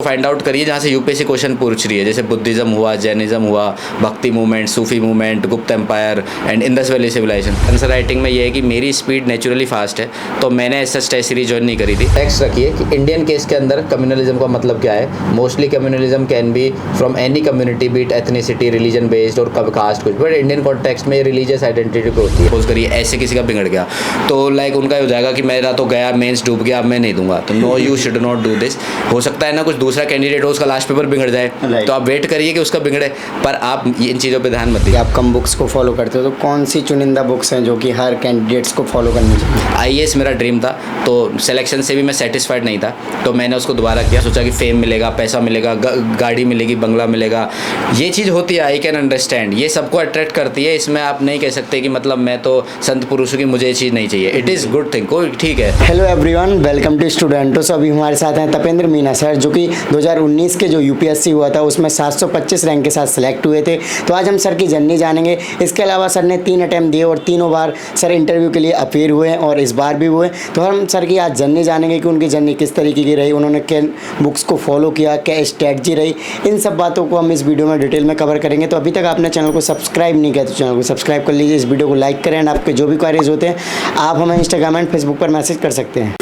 Find out करिए जहाँ से यूपीएससी क्वेश्चन पूछ रही है, जैसे बुद्धिज्म हुआ, जैनिज्म हुआ, Bhakti movement, Sufi movement, Gupta empire and Indus valley civilisation. Answer writing में ये है कि मेरी स्पीड नेचुरली फास्ट है, तो मैंने ऐसा टेस्ट सीरीज ज्वाइन नहीं करी थी। टेक्स्ट रखिए कि इंडियन केस के अंदर कम्युनलिज्म का मतलब क्या है। Mostly communalism can be from any community, be it ethnicity, religion based और कास्ट कुछ, बट इंडियन कॉन्टेक्स्ट में रिलीजियस आइडेंटिटी पे होती है। सपोज करिए ऐसे किसी का बिगड़ गया तो लाइक उनका हो जाएगा कि मेरा तो गया, मेंस डूब गया, अब मैं नहीं दूंगा, तो no you should not do this. हो सकता है ना कुछ दूसरा कैंडिडेट हो, उसका लास्ट पेपर बिगड़ जाए, तो आप वेट करिए कि उसका बिगड़े, पर आप इन चीज़ों पे ध्यान मत दीजिए। आप कम बुक्स को फॉलो करते हो, तो कौन सी चुनिंदा बुक्स हैं जो कि हर कैंडिडेट्स को फॉलो करनी चाहिए? आईएएस मेरा ड्रीम था, तो सिलेक्शन से भी मैं सेटिस्फाइड नहीं था, तो मैंने उसको दोबारा किया। सोचा कि फेम मिलेगा, पैसा मिलेगा, गाड़ी मिलेगी, बंगला मिलेगा, ये चीज़ होती है, आई कैन अंडरस्टैंड, ये सबको अट्रैक्ट करती है। इसमें आप नहीं कह सकते कि मतलब मैं तो संत पुरुष हूँ कि मुझे ये चीज़ नहीं चाहिए। इट इज़ गुड थिंग, कोई ठीक है। हेलो एवरीवन, वेलकम टू स्टूडेंटों। अभी हमारे साथ हैं तपेंद्र मीना सर, जो कि 2019 के जो यूपीएससी हुआ था उसमें 725 रैंक के साथ सिलेक्ट हुए थे। तो आज हम सर की जर्नी जानेंगे। इसके अलावा सर ने 3 अटैम्प्ट दिए और तीनों बार सर इंटरव्यू के लिए अपीयर हुए हैं और इस बार भी हुए। तो हम सर की आज जर्नी जानेंगे कि उनकी जर्नी किस तरीके की रही, उन्होंने किन बुक्स को फॉलो किया, क्या स्ट्रैटेजी रही, इन सब बातों को हम इस वीडियो में डिटेल में कवर करेंगे। तो अभी तक आपने चैनल को सब्सक्राइब नहीं किया तो चैनल को सब्सक्राइब कर लीजिए, इस वीडियो को लाइक करें एंड आपके जो भी क्वेरीज होते हैं आप हमें इंस्टाग्राम एंड फेसबुक पर मैसेज कर सकते हैं।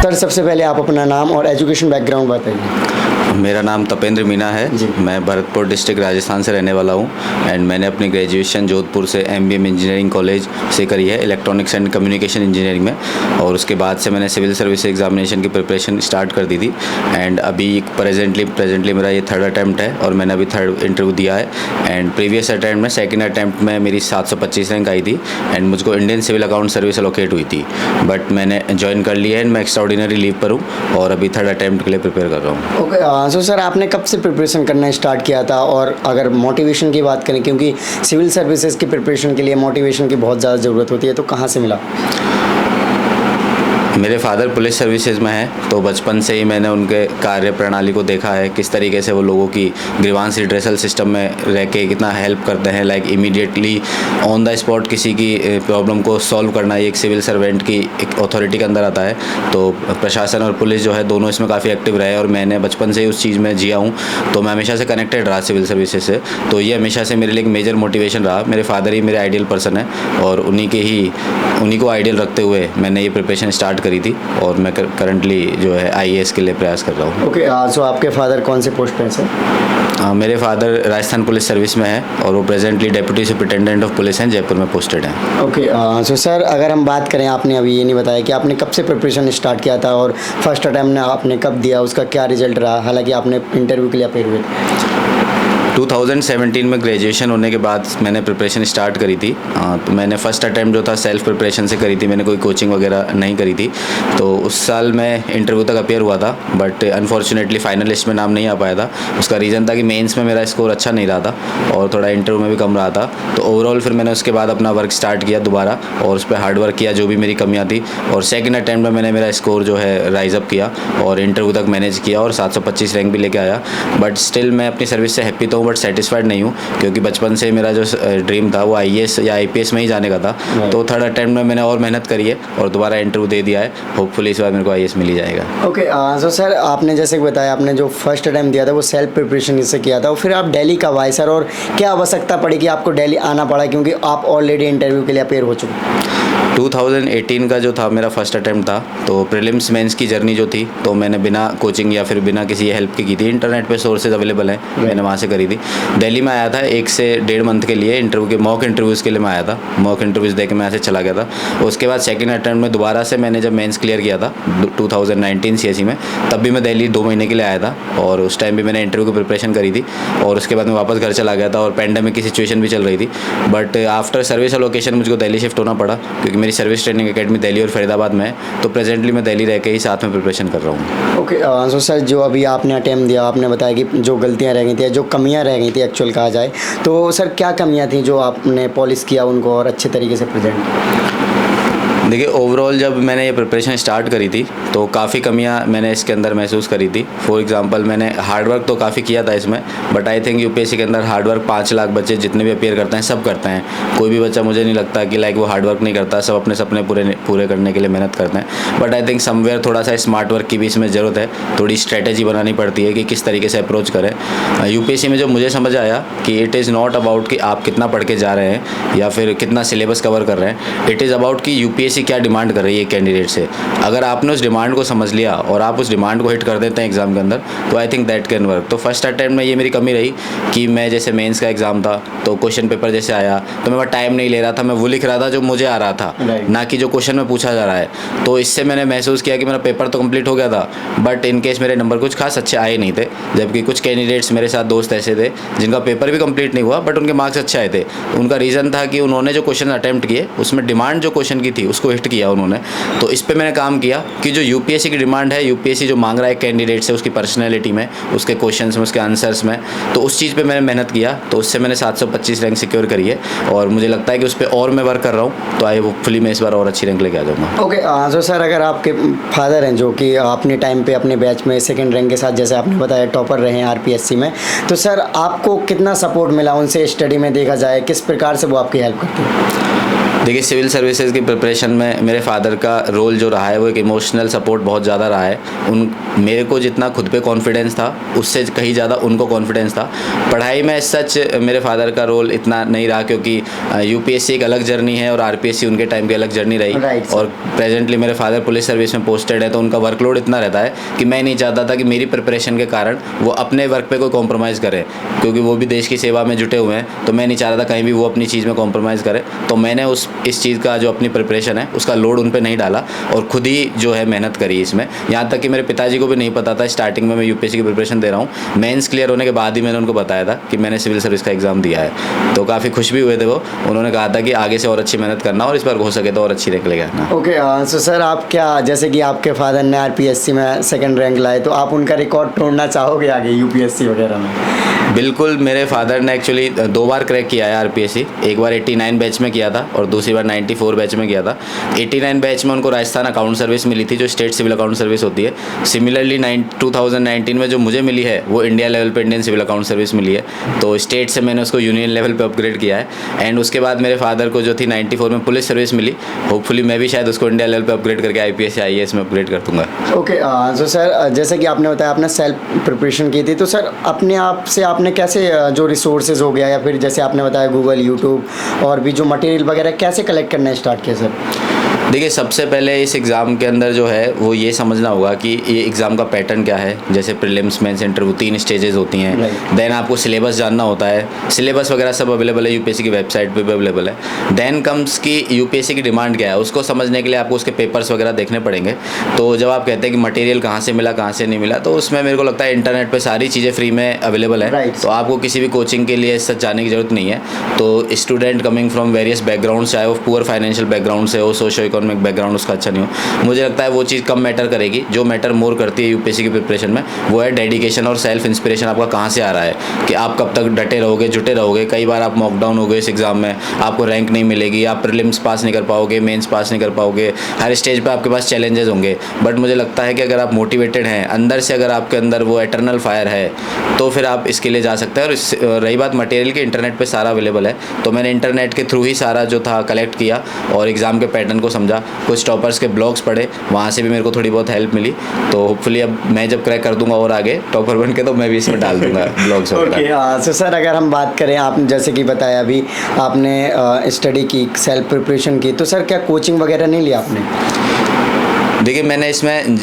सर सबसे पहले आप अपना नाम और एजुकेशन बैकग्राउंड बताइए। मेरा नाम तपेंद्र मीना है, मैं भरतपुर डिस्ट्रिक्ट राजस्थान से रहने वाला हूँ एंड मैंने अपनी ग्रेजुएशन जोधपुर से एमबीएम इंजीनियरिंग कॉलेज से करी है, इलेक्ट्रॉनिक्स एंड कम्युनिकेशन इंजीनियरिंग में। और उसके बाद से मैंने सिविल सर्विस एग्जामिनेशन की प्रिपरेशन स्टार्ट कर दी थी एंड अभी प्रेजेंटली मेरा ये 3rd अटैम्प्ट है और मैंने अभी 3rd इंटरव्यू दिया है। एंड प्रीवियस अटैम्प्ट में 2nd अटैम्प्ट में मेरी 725 रैंक आई थी एंड मुझको Indian civil account service allocate हुई थी, बट मैंने ज्वाइन कर लिया है एंड मैं एक्स्ट्राऑर्डिनरी लीव पर हूँ और अभी 3rd अटैम्प्ट के लिए प्रिपेयर कर रहा हूँ। ओके, सो सर आपने कब से प्रिपरेशन करना स्टार्ट किया था, और अगर मोटिवेशन की बात करें, क्योंकि सिविल सर्विसेज की प्रिपरेशन के लिए मोटिवेशन की बहुत ज़्यादा ज़रूरत होती है, तो कहाँ से मिला? मेरे फादर पुलिस सर्विसेज में हैं, तो बचपन से ही मैंने उनके कार्य प्रणाली को देखा है, किस तरीके से वो लोगों की ग्रीवांस रिड्रेसल सिस्टम में रह के कितना हेल्प करते हैं। Like immediately on the spot किसी की प्रॉब्लम को सॉल्व करना, ये एक सिविल सर्वेंट की एक अथॉरिटी के अंदर आता है। तो प्रशासन और पुलिस जो है दोनों इसमें काफ़ी एक्टिव रहे और मैंने बचपन से ही उस चीज़ में जिया हूँ, तो मैं हमेशा से कनेक्टेड रहा सिविल सर्विसेज से। तो ये हमेशा से मेरे लिए एक मेजर मोटिवेशन रहा। मेरे फादर ही मेरे आइडियल पर्सन है और उन्हीं को आइडियल रखते हुए मैंने ये प्रिपरेशन स्टार्ट करी थी और मैं करंटली जो है आईएएस के लिए प्रयास कर रहा हूँ। ओके, सो आपके फादर कौन से पोस्ट पे हैं सर? मेरे फादर राजस्थान पुलिस सर्विस में है और वो presently deputy superintendent of police हैं, जयपुर में पोस्टेड हैं। ओके, सो सर अगर हम बात करें, आपने अभी ये नहीं बताया कि आपने कब से प्रिपरेशन स्टार्ट किया था और फर्स्ट अटैम्प्ट आपने कब दिया, उसका क्या रिजल्ट रहा, हालांकि आपने इंटरव्यू के लिए अपेयर हुए थे? 2017 में ग्रेजुएशन होने के बाद मैंने प्रिपरेशन स्टार्ट करी थी। तो मैंने फ़र्स्ट अटैम्प्ट जो था सेल्फ प्रिपरेशन से करी थी, मैंने कोई कोचिंग वगैरह नहीं करी थी। तो उस साल मैं इंटरव्यू तक अपेयर हुआ था, बट अनफॉर्चुनेटली फाइनल लिस्ट में नाम नहीं आ पाया था। उसका रीज़न था कि मेंस में मेरा स्कोर अच्छा नहीं रहा था और थोड़ा इंटरव्यू में भी कम रहा था। तो ओवरऑल फिर मैंने उसके बाद अपना वर्क स्टार्ट किया दोबारा और उस पर हार्ड वर्क किया, जो भी मेरी कमियाँ थी, और सेकेंड अटैम्प्ट में मैंने मेरा स्कोर जो है राइज अप किया और इंटरव्यू तक मैनेज किया और 725 रैंक भी लेके आया। बट स्टिल मैं अपनी सर्विस से हैप्पी तो हूँ, बट सेटिस्फाइड नहीं हूँ, क्योंकि बचपन से मेरा जो ड्रीम था वो आईएएस या आईपीएस में ही जाने का था। तो 3rd अटैम्प्ट में मैंने और मेहनत करी है और दोबारा इंटरव्यू दे दिया है। होपफुली इस बार मेरे को आईएएस मिल ही जाएगा। ओके, सो सर आपने जैसे कि बताया, आपने जो फर्स्ट अटैम्प्ट दिया था वो सेल्फ प्रिपरेशन से किया था, फिर आप दिल्ली कब आए सर, और क्या आवश्यकता पड़ी कि आपको दिल्ली आना पड़ा, क्योंकि आप ऑलरेडी इंटरव्यू के लिए अपेयर हो चुके? 2018 का जो था मेरा फर्स्ट अटैम्प्ट था, तो प्रीलिम्स मेंस की जर्नी जो थी तो मैंने बिना कोचिंग या फिर बिना किसी हेल्प की थी। इंटरनेट पे सोर्सेज अवेलेबल हैं, मैंने वहाँ से करी थी। दिल्ली में आया था 1 से 1.5 मंथ के लिए इंटरव्यू के मॉक इंटरव्यूज़ के लिए मैं आया था। मॉक इंटरव्यूज़ दे के मैं ऐसे चला गया था। उसके बाद सेकंड अटैम्प्ट में दोबारा से मैंने जब मेंस क्लियर किया था 2019 सीएसई में, तब भी मैं दिल्ली 2 महीने के लिए आया था और उस टाइम भी मैंने इंटरव्यू की प्रिपरेशन करी थी और उसके बाद मैं वापस घर चला गया था और पेंडेमिक की सिचुएशन भी चल रही थी। बट आफ्टर सर्विस एलोकेशन मुझको दिल्ली शिफ्ट होना पड़ा, क्योंकि मेरी सर्विस ट्रेनिंग एकेडमी दिल्ली और फरीदाबाद में है। तो प्रेजेंटली मैं दिल्ली रह के ही साथ में प्रिपरेशन कर रहा हूँ। ओके, सो सर जो अभी आपने अटैम्प्ट दिया, आपने बताया कि जो गलतियाँ रह गई थी, जो कमियाँ रह गई थी एक्चुअल कहा जाए, तो सर क्या कमियाँ थी जो आपने पॉलिश किया उनको और अच्छे तरीके से प्रेजेंट? देखिए ओवरऑल जब मैंने ये प्रिपरेशन स्टार्ट करी थी तो काफ़ी कमियां मैंने इसके अंदर महसूस करी थी। फॉर एग्जांपल मैंने हार्डवर्क तो काफ़ी किया था इसमें, बट आई थिंक यूपीएससी के अंदर हार्डवर्क 5 लाख बच्चे जितने भी अपीयर करते हैं सब करते हैं। कोई भी बच्चा मुझे नहीं लगता कि लाइक वो हार्डवर्क नहीं करता, सब अपने सपने पूरे करने के लिए मेहनत करते हैं। बट आई थिंक समवेयर थोड़ा सा स्मार्ट वर्क की भी इसमें ज़रूरत है, थोड़ी स्ट्रैटेजी बनानी पड़ती है कि किस तरीके से अप्रोच करें। यूपीएससी में जो मुझे समझ आया कि इट इज़ नॉट अबाउट कि आप कितना पढ़ के जा रहे हैं या फिर कितना सिलेबस कवर कर रहे हैं, इट इज़ अबाउट कि यूपीएससी क्या डिमांड कर रही है कैंडिडेट से। अगर आपने उस डिमांड को समझ लिया और आप उस डिमांड को हिट कर देते हैं एग्ज़ाम के अंदर, तो I think that can work. तो फर्स्ट अटैम्प्ट में ये मेरी कमी रही कि मैं जैसे मेंस का एग्ज़ाम था तो क्वेश्चन पेपर जैसे आया तो मैं टाइम नहीं ले रहा था, मैं वो लिख रहा था जो मुझे आ रहा था, ना कि जो क्वेश्चन में पूछा जा रहा है। तो इससे मैंने महसूस किया कि मेरा पेपर तो कंप्लीट हो गया था, बट इन केस मेरे नंबर कुछ खास अच्छे आए नहीं थे। जबकि कुछ कैंडिडेट्स मेरे साथ दोस्त ऐसे थे जिनका पेपर भी कंप्लीट नहीं हुआ बट उनके मार्क्स अच्छे आए थे। उनका रीज़न था कि उन्होंने जो क्वेश्चन अटैम्प्ट किए उसमें डिमांड जो क्वेश्चन की थी उसको हिट किया उन्होंने। तो इस पे मैंने काम किया कि जो यूपीएससी की डिमांड है, यूपीएससी जो मांग रहा है कैंडिडेट से, उसकी पर्सनैलिटी में, उसके क्वेश्चंस में, उसके आंसर्स में, तो उस चीज़ पे मैंने मेहनत किया। तो उससे मैंने 725 रैंक सिक्योर करी है और मुझे लगता है कि उस पर और मैं वर्क कर रहा हूँ, तो आई होपफुली मैं इस बार और अच्छी रैंक लेके आ जाऊँगा। ओके, तो सर अगर आपके फादर हैं जो कि अपने टाइम पे अपने बैच में सेकंड रैंक के साथ जैसे आपने बताया टॉपर रहे हैं आरपीएससी में, तो सर आपको कितना सपोर्ट मिला उनसे स्टडी में, देखा जाए किस प्रकार से वो आपकी हेल्प करते हैं? देखिए सिविल सर्विसेज की प्रिपरेशन में मेरे फादर का रोल जो रहा है वो एक इमोशनल सपोर्ट बहुत ज़्यादा रहा है। मेरे को जितना खुद पे कॉन्फिडेंस था उससे कहीं ज़्यादा उनको कॉन्फिडेंस था। पढ़ाई में सच मेरे फादर का रोल इतना नहीं रहा क्योंकि यूपीएससी एक अलग जर्नी है और आरपीएससी उनके टाइम की अलग जर्नी रही। और प्रेजेंटली मेरे फादर पुलिस सर्विस में पोस्टेड है, तो उनका वर्कलोड इतना रहता है कि मैं नहीं चाहता था कि मेरी प्रिपरेशन के कारण वो अपने वर्क पे कोई कॉम्प्रोमाइज़ करे, क्योंकि वो भी देश की सेवा में जुटे हुए हैं। तो मैं नहीं चाह रहा था कहीं भी वो अपनी चीज़ में कॉम्प्रोमाइज़ करे। तो मैंने इस चीज़ का जो अपनी प्रिपरेशन है उसका लोड उन पे नहीं डाला और खुद ही जो है मेहनत करी इसमें। यहाँ तक कि मेरे पिताजी को भी नहीं पता था स्टार्टिंग में मैं यूपीएससी की प्रिपरेशन दे रहा हूँ। मेंस क्लियर होने के बाद ही मैंने उनको बताया था कि मैंने सिविल सर्विस का एग्ज़ाम दिया है। तो काफ़ी खुश भी हुए थे वो। उन्होंने कहा था कि आगे से और अच्छी मेहनत करना और इस बार हो सके तो और अच्छी रैंक लेके आना। ओके, सो सर आप क्या, जैसे कि आपके फादर ने आरपीएससी में सेकंड रैंक लाए, तो आप उनका रिकॉर्ड तोड़ना चाहोगे आगे यूपीएससी वगैरह में? बिल्कुल, मेरे फादर ने एक्चुअली 2 बार क्रैक किया है आरपीएससी। एक बार 89 बैच में किया था और दूसरी बार 94 बैच में किया था। 89 बैच में उनको राजस्थान अकाउंट सर्विस मिली थी जो स्टेट सिविल अकाउंट सर्विस होती है। सिमिलरली 2019 में जो मुझे मिली है वो इंडिया लेवल पे इंडियन सिविल अकाउंट सर्विस मिली है। तो स्टेट से मैंने उसको यूनियन लेवल पे अपग्रेड किया है। एंड उसके बाद मेरे फादर को जो थी 94 में पुलिस सर्विस मिली। होपफुली मैं भी शायद उसको इंडिया लेवल पे अपग्रेड करके आईपीएस या आईएएस में अपग्रेड कर दूँगा। ओके, सो सर जैसे कि आपने बताया आपने सेल्फ प्रिपरेशन की थी, तो सर अपने आप से आपने कैसे जो रिसोर्सेज हो गया या फिर जैसे आपने बताया गूगल, यूट्यूब और भी जो मटेरियल वगैरह कैसे कलेक्ट करना स्टार्ट किया सर? देखिए सबसे पहले इस एग्ज़ाम के अंदर जो है वो ये समझना होगा कि ये एग्ज़ाम का पैटर्न क्या है। जैसे प्रीलिम्स, मेंस, इंटरव्यू 3 स्टेजेस होती हैं। देन आपको सिलेबस जानना होता है। सिलेबस वगैरह सब अवेलेबल है यूपीएससी की वेबसाइट पे भी अवेलेबल है। देन कम्स की यूपीएससी की डिमांड क्या है, उसको समझने के लिए आपको उसके पेपर्स वगैरह देखने पड़ेंगे। तो जब आप कहते हैं कि मटेरियल कहाँ से मिला कहाँ से नहीं मिला, तो उसमें मेरे को लगता है इंटरनेट पर सारी चीज़ें फ्री में अवेलेबल है। तो आपको किसी भी कोचिंग के लिए सच जाने की ज़रूरत नहीं है। तो student coming from various background, चाहे वो पुअर फाइनेंशियल बैकग्राउंड से हो, सोशो इकोनॉमिक बैकग्राउंड उसका अच्छा नहीं हो, मुझे लगता है वो चीज़ कम मैटर करेगी। जो मैटर मोर करती है यूपीएससी की प्रिपरेशन में वो है डेडिकेशन और सेल्फ इंस्पिरेशन आपका कहाँ से आ रहा है, कि आप कब तक डटे रहोगे, जुटे रहोगे। कई बार आप मॉकडाउन हो गए इस एग्ज़ाम में, आपको रैंक नहीं मिलेगी, आप प्रीलिम्स पास नहीं कर पाओगे, मेंस पास नहीं कर पाओगे, हर स्टेज पे आपके पास चैलेंजेस होंगे। बट मुझे लगता है कि अगर आप मोटिवेटेड हैं अंदर से, अगर आपके अंदर वो एटर्नल फायर है, तो फिर आप इसके लिए जा सकते हैं। और रही बात मटेरियल की, इंटरनेट पे सारा अवेलेबल है। तो मैंने इंटरनेट के थ्रू ही सारा जो था कलेक्ट किया और एग्ज़ाम के पैटर्न को समझा। कुछ टॉपर्स के ब्लॉग्स पढ़े, वहाँ से भी मेरे को थोड़ी बहुत हेल्प मिली। तो होपफुली अब मैं जब क्रैक कर दूंगा और आगे टॉपर बन के, तो मैं भी इसमें डाल दूंगा ब्लॉग्स वगैरह। ओके, सो सर अगर हम बात करें, आप जैसे कि बताया अभी आपने स्टडी की, सेल्फ प्रिपरेशन की, तो सर क्या कोचिंग वगैरह नहीं लिया आपने? देखिए मैंने इसमें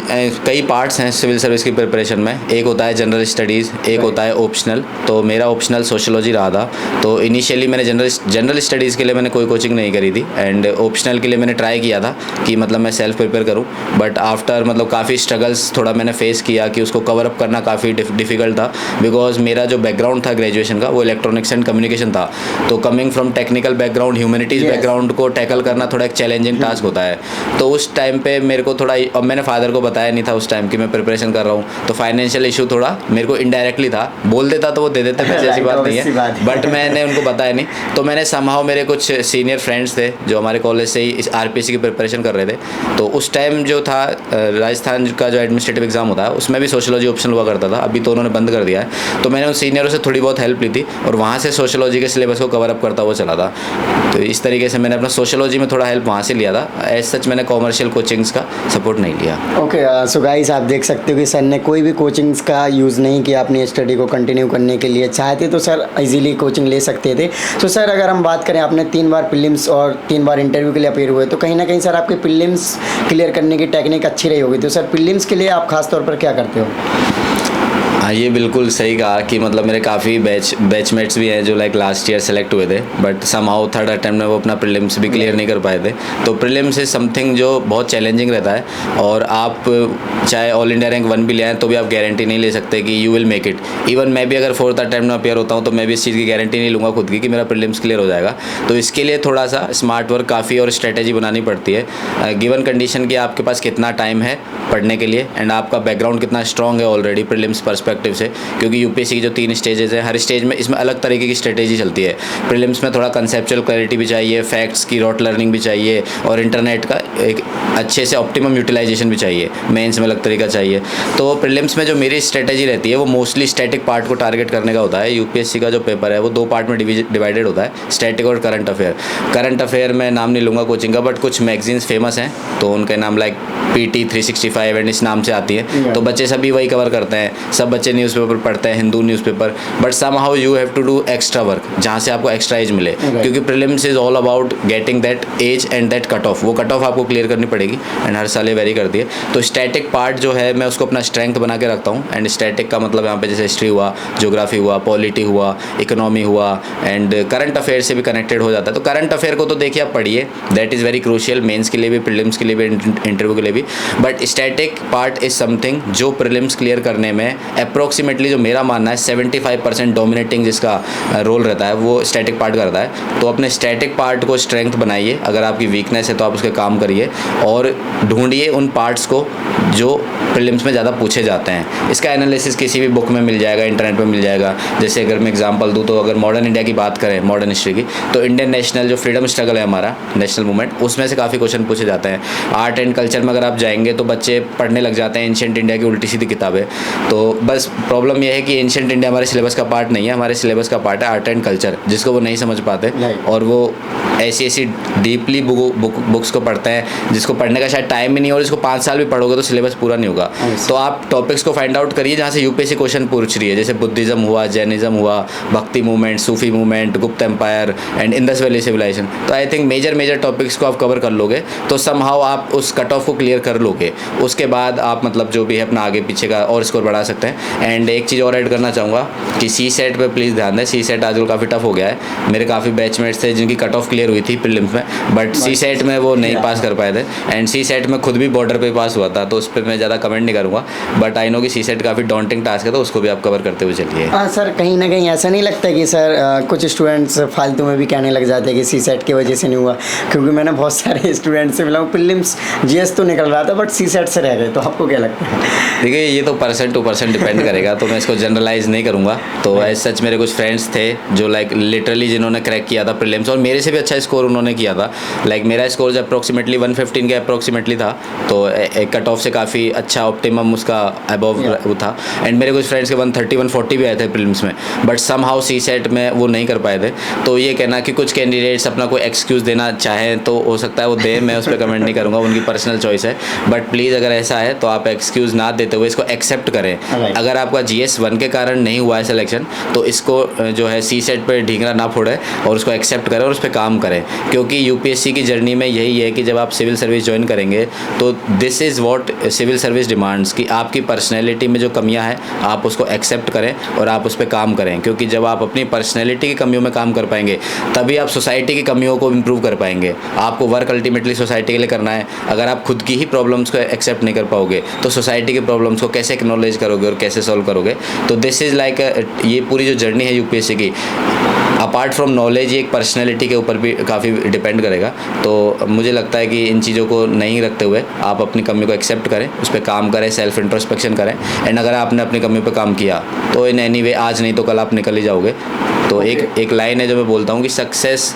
कई पार्ट्स हैं सिविल सर्विस की प्रिपरेशन में। एक होता है जनरल स्टडीज़, एक होता है ऑप्शनल। तो मेरा ऑप्शनल सोशियोलॉजी रहा था। तो इनिशियली मैंने जनरल स्टडीज़ के लिए मैंने कोई कोचिंग नहीं करी थी एंड ऑप्शनल के लिए मैंने ट्राई किया था कि मतलब मैं सेल्फ प्रिपेयर करूं। बट आफ्टर मतलब काफ़ी स्ट्रगल्स थोड़ा मैंने फेस किया कि उसको कवर अप करना काफ़ी डिफ़िकल्ट था, बिकॉज मेरा जो बैकग्राउंड था ग्रेजुएशन का वो इलेक्ट्रॉनिक्स एंड कम्युनिकेशन था। तो coming from technical background, humanities background को टैकल करना थोड़ा एक चैलेंजिंग टास्क होता है। तो उस टाइम पर मेरे को थोड़ा थोड़ा, अब मैंने फादर को बताया नहीं था उस टाइम कि मैं प्रिपरेशन कर रहा हूँ, तो फाइनेंशियल इशू थोड़ा मेरे को इनडायरेक्टली था। बोल देता तो वो दे देते पैसे, ऐसी बात नहीं है, बट मैंने उनको बताया नहीं। तो मैंने समहाउ, मेरे कुछ सीनियर फ्रेंड्स थे जो हमारे कॉलेज से ही इस आरपीएससी की प्रिपरेशन कर रहे थे, तो उस टाइम जो था राजस्थान का जो एडमिनिस्ट्रेटिव एग्जाम होता है उसमें भी सोशियोलॉजी ऑप्शन हुआ करता था, अभी तो उन्होंने बंद कर दिया है। तो मैंने उन सीनियरों से थोड़ी बहुत हेल्प ली थी और वहाँ से सोशियोलॉजी के सिलेबस को कवर अप करता हुआ चला था। तो इस तरीके से मैंने अपना सोशियोलॉजी में थोड़ा हेल्प वहाँ से लिया था। एज सच मैंने कॉमर्शियल कोचिंग्स का सपोर्ट नहीं लिया। ओके, सो गाइस आप देख सकते हो कि सर ने कोई भी कोचिंग्स का यूज़ नहीं किया अपनी स्टडी को कंटिन्यू करने के लिए। चाहते तो सर इजीली कोचिंग ले सकते थे। तो सर अगर हम बात करें, आपने 3 बार प्रीलिम्स और 3 बार इंटरव्यू के लिए अपीयर हुए, तो कहीं ना कहीं सर आपकी प्रीलिम्स क्लियर करने की टेक्निक अच्छी रही होगी। तो सर प्रीलिम्स के लिए आप खास तौर पर क्या करते हो? हाँ, ये बिल्कुल सही कहा कि मतलब मेरे काफ़ी बैचमेट्स भी हैं जो लाइक लास्ट ईयर सेलेक्ट हुए थे, बट समहाउ थर्ड अटेम्प्ट में वो अपना प्रीलिम्स भी क्लियर नहीं कर पाए थे। तो प्रीलिम्स इज समथिंग जो बहुत चैलेंजिंग रहता है, और आप चाहे ऑल इंडिया रैंक 1 भी ले आए तो भी आप गारंटी नहीं ले सकते कि you will make it. Even मैं भी अगर 4th अटेम्प्ट में अपेयर होता हूँ तो मैं भी इस चीज़ की गारंटी नहीं लूँगा खुद की कि मेरा प्रीलिम्स क्लियर हो जाएगा। तो इसके लिए थोड़ा सा स्मार्ट वर्क काफ़ी और स्ट्रेटेजी बनानी पड़ती है, गिवन कंडीशन कि आपके पास कितना टाइम है पढ़ने के लिए एंड आपका बैकग्राउंड कितना स्ट्रॉन्ग है ऑलरेडी प्रीलिम्स पर्सपेक्टिव से। क्योंकि यूपीएससी की जो 3 स्टेजेस हैं, हर स्टेज में इसमें अलग तरीके की स्ट्रेटेजी चलती है। प्रीलिम्स में थोड़ा कंसेप्चुअल क्लैरिटी भी चाहिए, फैक्ट्स की रॉट लर्निंग भी चाहिए, और इंटरनेट का एक अच्छे से ऑप्टिमम यूटिलाइजेशन भी चाहिए। मेंस में अलग तरीका चाहिए। तो प्रीलिम्स में जो मेरी स्ट्रेटेजी रहती है वो मोस्टली स्टैटिक पार्ट को टारगेट करने का होता है। यूपीएससी का जो पेपर है वो 2 पार्ट में डिवाइडेड होता है, स्टैटिक और करंट अफेयर। करंट अफेयर में नाम नहीं लूँगा कोचिंग का, बट कुछ मैगजीन्स फेमस हैं तो उनके नाम लाइक PT 365 एंड इस नाम से आती है, तो बच्चे सभी वही कवर करते हैं। सब बच्चे न्यूज़पेपर पढ़ते हैं, Hindu newspaper, but somehow you have to do extra work जहाँ से आपको एक्स्ट्रा एज मिले, क्योंकि prelims is all about getting that edge and that cut off. वो कट ऑफ आपको क्लियर करनी पड़ेगी एंड हर साल ये वेरी करती है। तो स्टैटिक पार्ट जो है मैं उसको अपना स्ट्रेंथ बना के रखता हूँ। एंड स्टैटिक का मतलब यहाँ पे जैसे हिस्ट्री हुआ, ज्योग्राफी हुआ, पॉलिटी हुआ, इकोनॉमी हुआ, एंड करंट अफेयर से भी कनेक्टेड हो जाता है। तो करंट अफेयर को तो देखिए आप पढ़िए, that is very crucial mains के लिए भी, प्रीलिम्स के लिए भी, इंटरव्यू के लिए भी। But static part is something जो प्रीलिम्स क्लियर करने में अप्रोक्सीमेटली, जो मेरा मानना है 75% डोमिनेटिंग जिसका रोल रहता है वो स्टैटिक पार्ट करता है। तो अपने स्टैटिक पार्ट को स्ट्रेंथ बनाइए, अगर आपकी वीकनेस है तो आप उसके काम करिए, और ढूंढिए उन पार्ट्स को जो प्रीलिम्स में ज़्यादा पूछे जाते हैं। इसका एनालिसिस किसी भी बुक में मिल जाएगा, इंटरनेट पे मिल जाएगा। जैसे अगर मैं एग्जांपल दूँ तो अगर मॉडर्न इंडिया की बात करें, मॉडर्न हिस्ट्री की, तो इंडियन नेशनल जो फ्रीडम स्ट्रगल है हमारा नेशनल मूवमेंट, उसमें से काफ़ी क्वेश्चन पूछे जाते हैं। आर्ट एंड कल्चर में अगर आप जाएंगे तो बच्चे पढ़ने लग जाते हैं एंशिएंट इंडिया की उल्टी सीधी किताबें। तो बस प्रॉब्लम यह है कि एंशिएंट इंडिया हमारे सिलेबस का पार्ट नहीं है, हमारे सिलेबस का पार्ट है आर्ट एंड कल्चर, जिसको वो नहीं समझ पाते, और वो ऐसी डीपली बुक्स को पढ़ते हैं जिसको पढ़ने का शायद टाइम ही नहीं, और इसको 5 साल भी पढ़ोगे तो सिलेबस पूरा नहीं होगा। तो आप टॉपिक्स को फाइंड आउट करिए जहाँ से यूपीएससी क्वेश्चन पूछ रही है, जैसे बुद्धिज़्म हुआ, जैनिज्म हुआ, Bhakti movement, Sufi movement, Gupta empire and Indus valley civilisation. तो आई थिंक मेजर टॉपिक्स को आप कवर कर लोगे तो समहाउ आप उस कट ऑफ को क्लियर कर लोगे। उसके बाद आप मतलब जो भी है अपना आगे पीछे का और स्कोर बढ़ा सकते हैं। एंड एक चीज़ और ऐड करना चाहूँगा कि CSET पे प्लीज़ ध्यान दें। CSET आजकल काफ़ी टफ हो गया है। मेरे काफ़ी बैचमेट्स थे जिनकी कट ऑफ क्लियर हुई थी प्रीलिम्स में, बट CSET में वो नहीं पास कर पाए थे। एंड CSET में खुद भी बॉर्डर पे पास हुआ था, तो उस पर मैं ज़्यादा कमेंट नहीं करूँगा, बट आई नो कि CSET काफ़ी डॉन्टिंग टास्क है, तो उसको भी आप कवर करते हुए चलिए। हाँ सर, कहीं ना कहीं ऐसा नहीं लगता कि सर कुछ स्टूडेंट्स फालतू में भी कहने लग जाते हैं कि CSET की वजह से नहीं हुआ? क्योंकि मैंने बहुत सारे स्टूडेंट्स से मिला हूँ, प्रीलिम्स GS तो निकल रहा था बट CSET से रह गए। तो आपको क्या लगता है? देखिए, ये तो पर्सन टू पर्सन डिपेंड करेगा, तो मैं इसको जनरलाइज नहीं करूँगा। तो एज सच मेरे कुछ फ्रेंड्स थे जो लाइक लिटरली जिन्होंने क्रैक किया था प्रीलिम्स, और मेरे से भी अच्छा स्कोर उन्होंने किया था। लाइक मेरा स्कोर जो अप्रोक्सीमेटली 115 के अप्रोक्सीमेटली था, तो एक कट ऑफ से काफ़ी अच्छा ऑप्टिमम उसका अबव वो था। एंड मेरे कुछ फ्रेंड्स के 130 140 भी आए थे प्रीलिम्स में, बट समहाउ CSET में वो नहीं कर पाए थे। तो ये कहना कि कुछ कैंडिडेट्स अपना कोई एक्सक्यूज़ देना चाहें तो हो सकता है वो दे, मैं उस पर कमेंट नहीं करूँगा, उनकी पर्सनल चॉइस है। बट प्लीज़ अगर ऐसा है तो आप एक्सक्यूज़ ना देते हुए इसको एक्सेप्ट करें। अगर आपका GS 1 के कारण नहीं हुआ है सिलेक्शन, तो इसको जो है CSET पे ढींगरा ना फोड़े और उसको एक्सेप्ट करें और उस पर काम करें। क्योंकि यूपीएससी की जर्नी में यही है कि जब आप सिविल सर्विस ज्वाइन करेंगे तो this is what civil service demands, कि आपकी पर्सनैलिटी में जो कमियां हैं आप उसको एक्सेप्ट करें और आप उस पर काम करें। क्योंकि जब आप अपनी पर्सनैलिटी की कमियों में काम कर पाएंगे तभी आप सोसाइटी की कमियों को इम्प्रूव कर पाएंगे। आपको वर्क अल्टीमेटली सोसाइटी के लिए करना है। अगर आप खुद की ही प्रॉब्लम्स को एक्सेप्ट नहीं कर पाओगे तो सोसाइटी की प्रॉब्लम्स को कैसे एक्नॉलेज करोगे और कैसे सॉल्व करोगे। तो दिस इज़ लाइक ये पूरी जो जर्नी है यूपीएससी की, अपार्ट फ्रॉम नॉलेज, ये एक पर्सनैलिटी के ऊपर भी काफ़ी डिपेंड करेगा। तो मुझे लगता है कि इन चीज़ों को नहीं रखते हुए आप अपनी कमी को एक्सेप्ट करें, उस पर काम करें, सेल्फ इंट्रोस्पेक्शन करें। एंड अगर आपने अपनी कमी पर काम किया तो इन एनी वे आज नहीं तो कल आप निकल ही जाओगे। तो एक लाइन है जो मैं बोलता हूँ कि success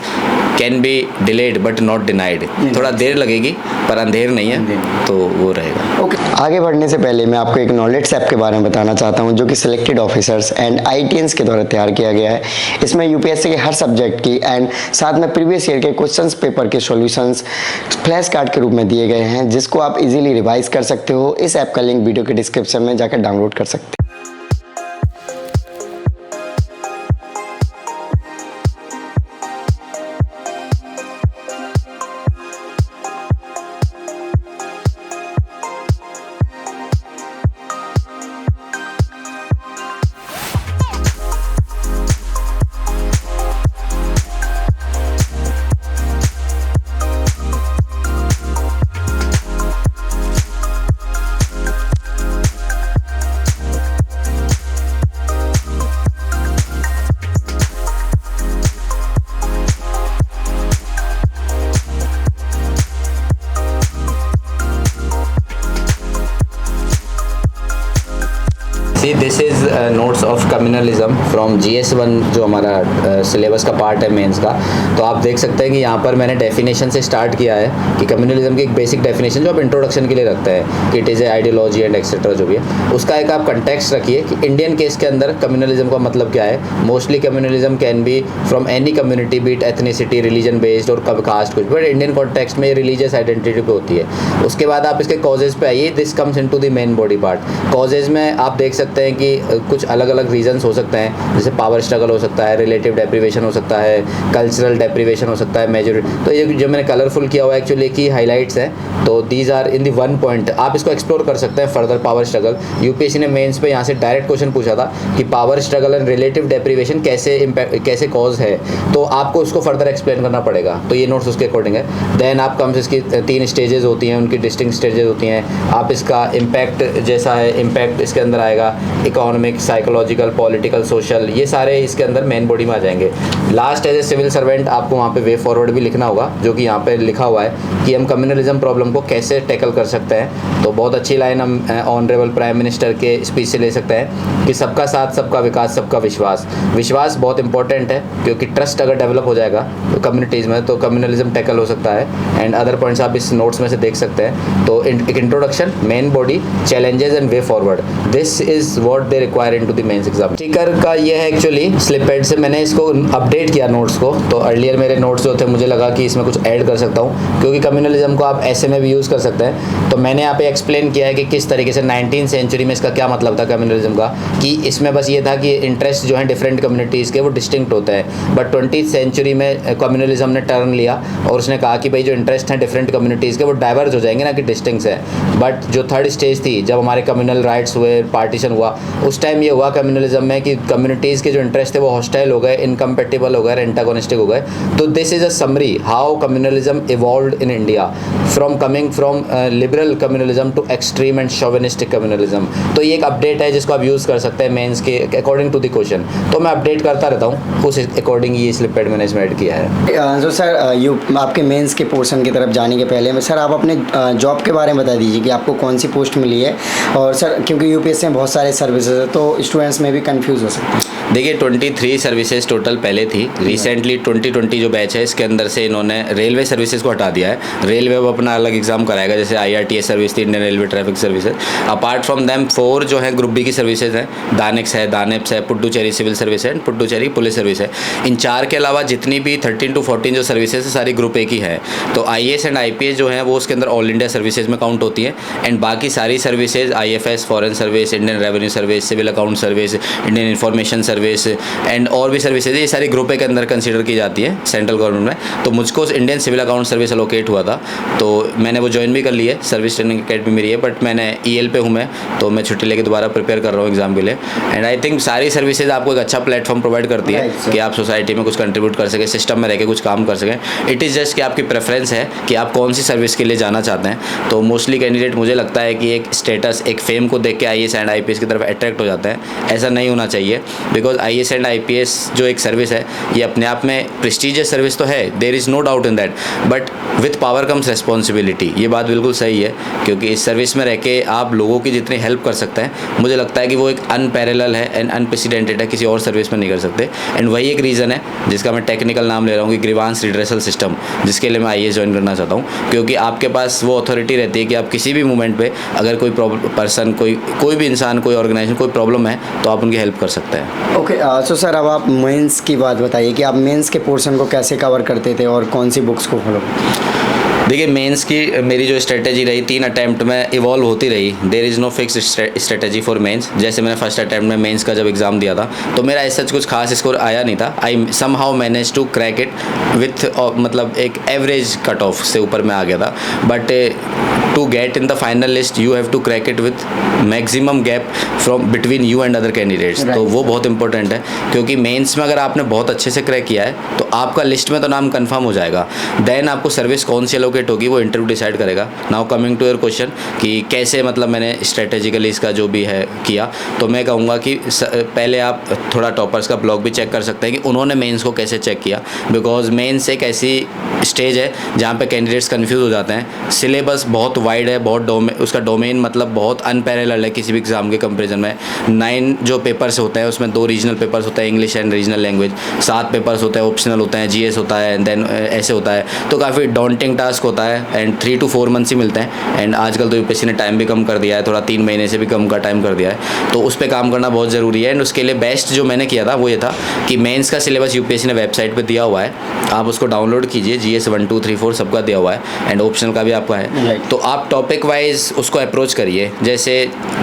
can be delayed but not denied. थोड़ा देर लगेगी पर अंधेर नहीं है, तो वो रहेगा। ओके, आगे बढ़ने से पहले मैं आपको एक नॉलेज ऐप के बारे में बताना चाहता हूं जो कि सिलेक्टेड ऑफिसर्स एंड आईटीएंस के द्वारा तैयार किया गया है। इसमें यूपीएससी के हर सब्जेक्ट की एंड साथ में प्रीवियस ईयर के क्वेश्चंस पेपर के सॉल्यूशंस फ्लैश कार्ड के रूप में दिए गए हैं, जिसको आप इजीली रिवाइज कर सकते हो। इस ऐप का लिंक वीडियो के डिस्क्रिप्शन में जाकर डाउनलोड कर सकते हैं। See this is notes of communalism from GS1 जो हमारा सिलेबस का पार्ट है मेंस का। तो आप देख सकते हैं कि यहाँ पर मैंने डेफिनेशन से स्टार्ट किया है कि कम्युनलिज्म की एक बेसिक डेफिनेशन जो आप इंट्रोडक्शन के लिए रखते हैं कि it is a ideology and etcetera जो भी है, उसका एक आप कंटेक्स्ट रखिए कि इंडियन केस के अंदर कम्युनलिज्म का मतलब क्या है। Mostly communalism can be from any community, be it ethnicity, religion based और कास्ट कुछ, बट इंडियन कॉन्टेक्स्ट में रिलीजियस आइडेंटिटी पे होती है। उसके बाद आप इसके कॉजेज़ पे आइए, this comes into the main body part. Causes में आप देख सकते हैं कि कुछ अलग अलग रीजंस हो सकते हैं, जैसे पावर स्ट्रगल हो सकता है, रिलेटिव डेप्रिवेशन हो सकता है, कल्चरल डेप्रिवेशन हो सकता है मेजॉरिटी। तो ये जो मैंने कलरफुल किया हुआ है एक्चुअली की हाईलाइट्स हैं, तो these are in the one point. आप इसको एक्सप्लोर कर सकते हैं फर्दर। पावर स्ट्रगल यूपीएससी ने मेंस पे यहाँ से डायरेक्ट क्वेश्चन पूछा था कि power struggle and relative deprivation कैसे कॉज है, तो आपको उसको फर्दर एक्सप्लेन करना पड़ेगा। तो ये नोट्स उसके अकॉर्डिंग है। देन आप कम से इसकी 3 स्टेजेस होती हैं, उनकी डिस्टिंक्ट स्टेजेस होती हैं। आप इसका इम्पैक्ट जैसा है, इम्पैक्ट इसके अंदर आएगा, इकोनॉमिक, साइकोलॉजिकल, पॉलिटिकल, सोशल, ये सारे इसके अंदर मेन बॉडी में आ जाएंगे। Last as a civil servant आपको वहाँ पे वे फॉरवर्ड भी लिखना होगा, जो कि यहाँ पे लिखा हुआ है कि हम कम्युनलिज्म प्रॉब्लम को कैसे टैकल कर सकते हैं। तो बहुत अच्छी लाइन हम ऑनरेबल प्राइम मिनिस्टर के स्पीच से ले सकते हैं कि सबका साथ, सबका विकास, सबका विश्वास। विश्वास बहुत इंपॉर्टेंट है, क्योंकि ट्रस्ट अगर डेवलप हो जाएगा तो कम्युनिटीज़ में, तो कम्युनलिज्म टैकल हो सकता है। एंड अदर पॉइंट्स आप इस नोट्स में से देख सकते हैं। तो एक introduction, main body, challenges and way forward, this is what they require into the mains exam. Sticker का ये है एक्चुअली स्लिप पैड से मैंने इसको अपडेट किया नोट्स को। तो अर्लियर मेरे नोट्स जो थे मुझे लगा कि इसमें कुछ ऐड कर सकता हूँ, क्योंकि कम्युनलिज्म को आप ऐसे में भी यूज़ कर सकते हैं। तो मैंने यहाँ पे एक्सप्लेन किया है कि किस तरीके से 19th सेंचुरी में इसका क्या मतलब था कम्युनलिज्म का, कि इसमें बस ये था कि इंटरेस्ट जो है डिफरेंट कम्युनिटीज़ के वो डिस्टिंक्ट होते हैं। बट 20th सेंचुरी में कम्युनलिज्म ने टर्न लिया और उसने कहा कि भाई जो इंटरेस्ट हैं डिफरेंट कम्युनिटीज़ के वो डाइवर्ज हो जाएंगे, ना कि डिस्टिंक्ट है। बट जो थर्ड स्टेज थी, जब हमारे कम्युनल राइट्स हुए, पार्टीशन हुआ, उस टाइम ये हुआ कम्युनलिज्म में कि कम्युनिटीज़ के जो इंटरेस्ट थे वो हॉस्टाइल हो गए, इनकम्पेटिबल हो गए, एंटागोनिस्टिक हो गए। तो this is a summary how communalism evolved in India from coming from liberal communalism to extreme and chauvinistic communalism. तो ये एक अपडेट है जिसको आप यूज़ कर सकते हैं मेंस के अकॉर्डिंग टू द क्वेश्चन। तो मैं अपडेट करता रहता हूँ, उस अकॉर्डिंग ये स्लिप पैड मैंने इसमें ऐड किया है। जो सर आपके मेंस के पोर्शन की तरफ जाने के पहले सर आप अपने जॉब के बारे में बता दीजिए कि आपको कौन सी पोस्ट मिली है। और सर क्योंकि यूपीएससी में बहुत सारे सर्विसेज है, तो स्टूडेंट्स में भी कंफ्यूज हो सकते हैं। देखिए 23 सर्विसेज टोटल पहले थी। रिसेंटली 2020 जो बैच है इसके अंदर से इन्होंने रेलवे सर्विसेज को हटा दिया है। रेलवे अब अपना अलग एग्जाम कराएगा, जैसे IRTS सर्विस थी, Indian railway traffic services. Apart from them 4 जो है ग्रुप बी की सर्विसेज हैं, दानिक्स है, दानेप्स है, पुडुचेरी सिविल सर्विस है, पुडुचेरी पुलिस सर्विस है। इन 4 के अलावा जितनी भी 13 to 14 जो सर्विसेज है सारी ग्रुप ए की है। तो IAS एंड IPS जो है वो उसके अंदर ऑल इंडिया सर्विसेज में काउंट होती है। एंड बाकी सारी services IFS, foreign service, Indian revenue service, civil account service, Indian information service and और भी सर्विसेज, ये सारी ग्रुप ए के अंदर कंसिडर की जाती है सेंट्रल गवर्नमेंट में। तो मुझको Indian civil account service allocate हुआ था, तो मैंने वो ज्वाइन भी कर ली है। सर्विस ट्रेनिंग अकेडमी मेरी है, बट मैंने EL पे हूँ मैं, तो मैं छुट्टी लेके दोबारा प्रिपेयर कर रहा हूँ एग्जाम के लिए। एंड आई थिंक सारी सर्विसेज आपको एक अच्छा प्लेटफॉर्म प्रोवाइड करती है कि आप सोसाइटी में कुछ कंट्रीब्यूट कर सकें, सिस्टम में रह के कुछ काम कर सकें। इट इज़ जस्ट कि आपकी प्रेफरेंस है कि आप कौन सी सर्विस के लिए जाना चाहते हैं। तो मोस्टली कैंडिडेट मुझे लगता है कि एक स्टेटस, एक फेम को देख के IAS एंड IPS की तरफ अट्रैक्ट हो जाते हैं। ऐसा नहीं होना चाहिए, बिकॉज IAS एंड IPS जो एक सर्विस है ये अपने आप में प्रेस्टीजियस सर्विस तो है, there is no doubt in that, but with power comes responsibility. ये बात बिल्कुल सही है, क्योंकि इस सर्विस में रह के आप लोगों की जितनी हेल्प कर सकते हैं, मुझे लगता है कि वो एक अनपैरेलल है एंड अनप्रेसिडेंटेड है, किसी और सर्विस में नहीं कर सकते। एंड वही एक रीज़न है जिसका मैं टेक्निकल नाम ले रहा हूँ कि ग्रीवांस रिड्रेसल सिस्टम, जिसके लिए मैं IAS ज्वाइन करना चाहता हूँ, क्योंकि आपके पास वो अथॉरिटी रहती है कि आप किसी भी मोमेंट पे अगर कोई पर्सन, कोई भी इंसान, कोई ऑर्गेनाइजेशन, कोई प्रॉब्लम है तो आप उनकी हेल्प कर सकते हैं। ओके, सो सर अब आप मेंस की बात बताइए कि आप मेंस के पोर्शन को कैसे कवर करते थे और कौन सी बुक्स को फॉलो? देखिए, मेंस की मेरी जो स्ट्रेटेजी रही 3 अटैम्प्ट में इवॉल्व होती रही। There is no fix strategy for mains. जैसे मैंने फर्स्ट अटैम्प्ट में मेंस का जब एग्ज़ाम दिया था तो मेरा ऐसा कुछ खास स्कोर आया नहीं था। I somehow manage to crack it with मतलब एक एवरेज कट ऑफ से ऊपर मैं आ गया था, but to get in the final list you have to crack it with maximum gap from between you and other candidates. तो वो बहुत इंपॉर्टेंट है, क्योंकि मेंस में अगर आपने बहुत अच्छे से क्रैक किया है तो आपका लिस्ट में तो नाम कंफर्म हो जाएगा। देन आपको सर्विस कौन सी एलोकेट होगी वो इंटरव्यू डिसाइड करेगा। Now coming to your question कि कैसे मतलब मैंने स्ट्रेटेजिकली इसका जो भी है किया, तो मैं कहूँगा कि पहले आप थोड़ा टॉपर्स का ब्लॉग भी चेक कर सकते हैं कि उन्होंने मेंस को कैसे चेक किया, बिकॉज मेंस एक ऐसी स्टेज है जहाँ पे कैंडिडेट्स कंफ्यूज हो जाते हैं। सिलेबस बहुत वाइड है, बहुत उसका डोमेन मतलब बहुत अनपैरेलल है किसी भी एग्जाम के कंपेरिजन में। 9 जो पेपर्स होते हैं उसमें 2 रीजनल पेपर्स होते हैं, English and regional language, 7 papers होते हैं, ऑप्शनल होते हैं, GS होता है, देन ऐसे होता है। तो काफ़ी डॉन्टिंग टास्क होता है एंड 3 to 4 मंथ्स ही मिलते हैं। एंड आजकल तो UPSC ने टाइम भी कम कर दिया है, थोड़ा 3 महीने से भी कम का टाइम कर दिया है, तो उस पर काम करना बहुत ज़रूरी है। एंड उसके लिए बेस्ट जो मैंने किया था वो ये था कि मेंस का सिलेबस UPSC ने वेबसाइट पे दिया हुआ है, आप उसको डाउनलोड कीजिए। GS 1 2 3 4 सबका दिया हुआ है एंड ऑप्शनल का भी आपका है। तो आप टॉपिक वाइज उसको अप्रोच करिए। जैसे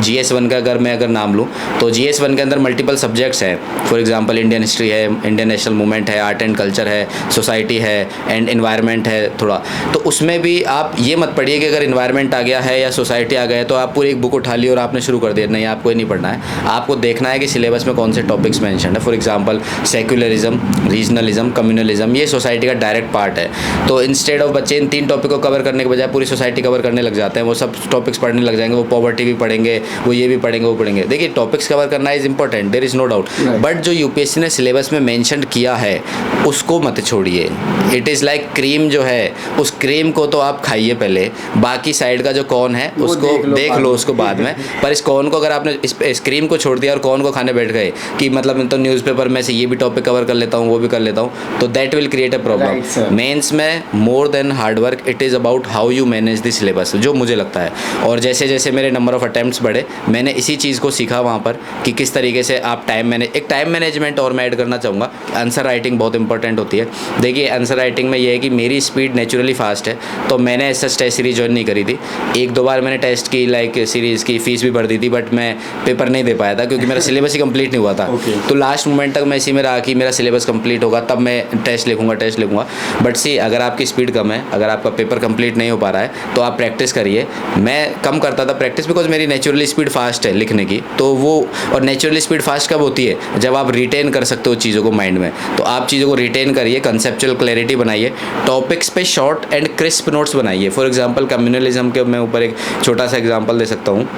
GS 1 का अगर नाम लूँ तो GS 1 के अंदर मल्टीपल सब्जेक्ट्स हैं। फॉर एग्जाम्पल इंडियन हिस्ट्री है, इंडियन नेशनल मूवमेंट है, आर्ट एंड कल्चर है, सोसाइटी है एंड एनवायरनमेंट है थोड़ा। तो उसमें भी आप ये मत पढ़िए कि अगर इन्वायरमेंट आ गया है या सोसाइटी आ गया है तो आप पूरी एक बुक उठा ली और आपने शुरू कर दिया। नहीं, आपको ये नहीं पढ़ना है। आपको देखना है कि सिलेबस में कौन से टॉपिक्स मेंशन है। For example secularism, regionalism, communalism, ये सोसाइटी का डायरेक्ट पार्ट है। तो इंस्टेड ऑफ बच्चे इन 3 टॉपिक को कवर करने के बजाय पूरी सोसाइटी कवर करने लग जाते हैं, वो सब टॉपिक्स पढ़ने लग जाएंगे, वो पॉवर्टी भी पढ़ेंगे, वो ये भी पढ़ेंगे, वो पढ़ेंगे। देखिए, टॉपिक्स कवर करना is important, there is no doubt, but जो UPSC ने सिलेबस में मेंशन किया है उसको मत छोड़िए। इट इज़ लाइक क्रीम जो है, उस क्रीम को तो आप खाइए पहले, बाकी साइड का जो कॉर्न है उसको देख लो उसको बाद में। पर इस कॉर्न को अगर आपने इस क्रीम को छोड़ दिया और कॉर्न को खाने बैठ गए कि मतलब मैं तो न्यूज़पेपर में से ये भी टॉपिक कवर कर लेता हूँ, वो भी कर लेता हूँ, तो that will create a problem. Mains में more than hard work, it is about how you manage the syllabus, जो मुझे लगता है। और जैसे जैसे मेरे नंबर ऑफ अटैम्प्ट्स बढ़े, मैंने इसी चीज़ को सीखा वहाँ पर कि किस तरीके से आप एक टाइम मैनेजमेंट और मैं ऐड करना चाहूँगा। आंसर राइटिंग बहुत इंपॉर्टेंट होती है। देखिए, आंसर राइटिंग में ये है कि मेरी स्पीड नेचुरली फास्ट है, तो मैंने ऐसा टेस्ट सीरीज ज्वाइन नहीं करी थी। 1-2 बार मैंने टेस्ट की, लाइक सीरीज़ की फ़ीस भी भर दी थी, बट मैं पेपर नहीं दे पाया था क्योंकि मेरा सिलेबस ही कंप्लीट नहीं हुआ था। तो लास्ट मोमेंट तक मैं इसी में रहा कि मेरा सिलेबस कंप्लीट होगा तब मैं टेस्ट लिखूंगा। बट सी, अगर आपकी स्पीड कम है, अगर आपका पेपर कंप्लीट नहीं हो पा रहा है तो आप प्रैक्टिस करिए। मैं कम करता था प्रैक्टिस बिकॉज मेरी नेचुरली स्पीड फास्ट है लिखने की, तो वो और नेचुरली स्पीड फास्ट कब होती है? जब आप रिटेन कर सकते हो चीज़ों को माइंड में। तो आप चीज़ों को रिटेन करिए, कंसेप्चुअल क्लैरिटी बनाइए, टॉपिक्स पे शॉर्ट एंड क्रिस्प नोट्स बनाइए। फॉर एग्जांपल कम्युनलिज्म के मैं ऊपर एक छोटा सा एग्जांपल दे सकता हूँ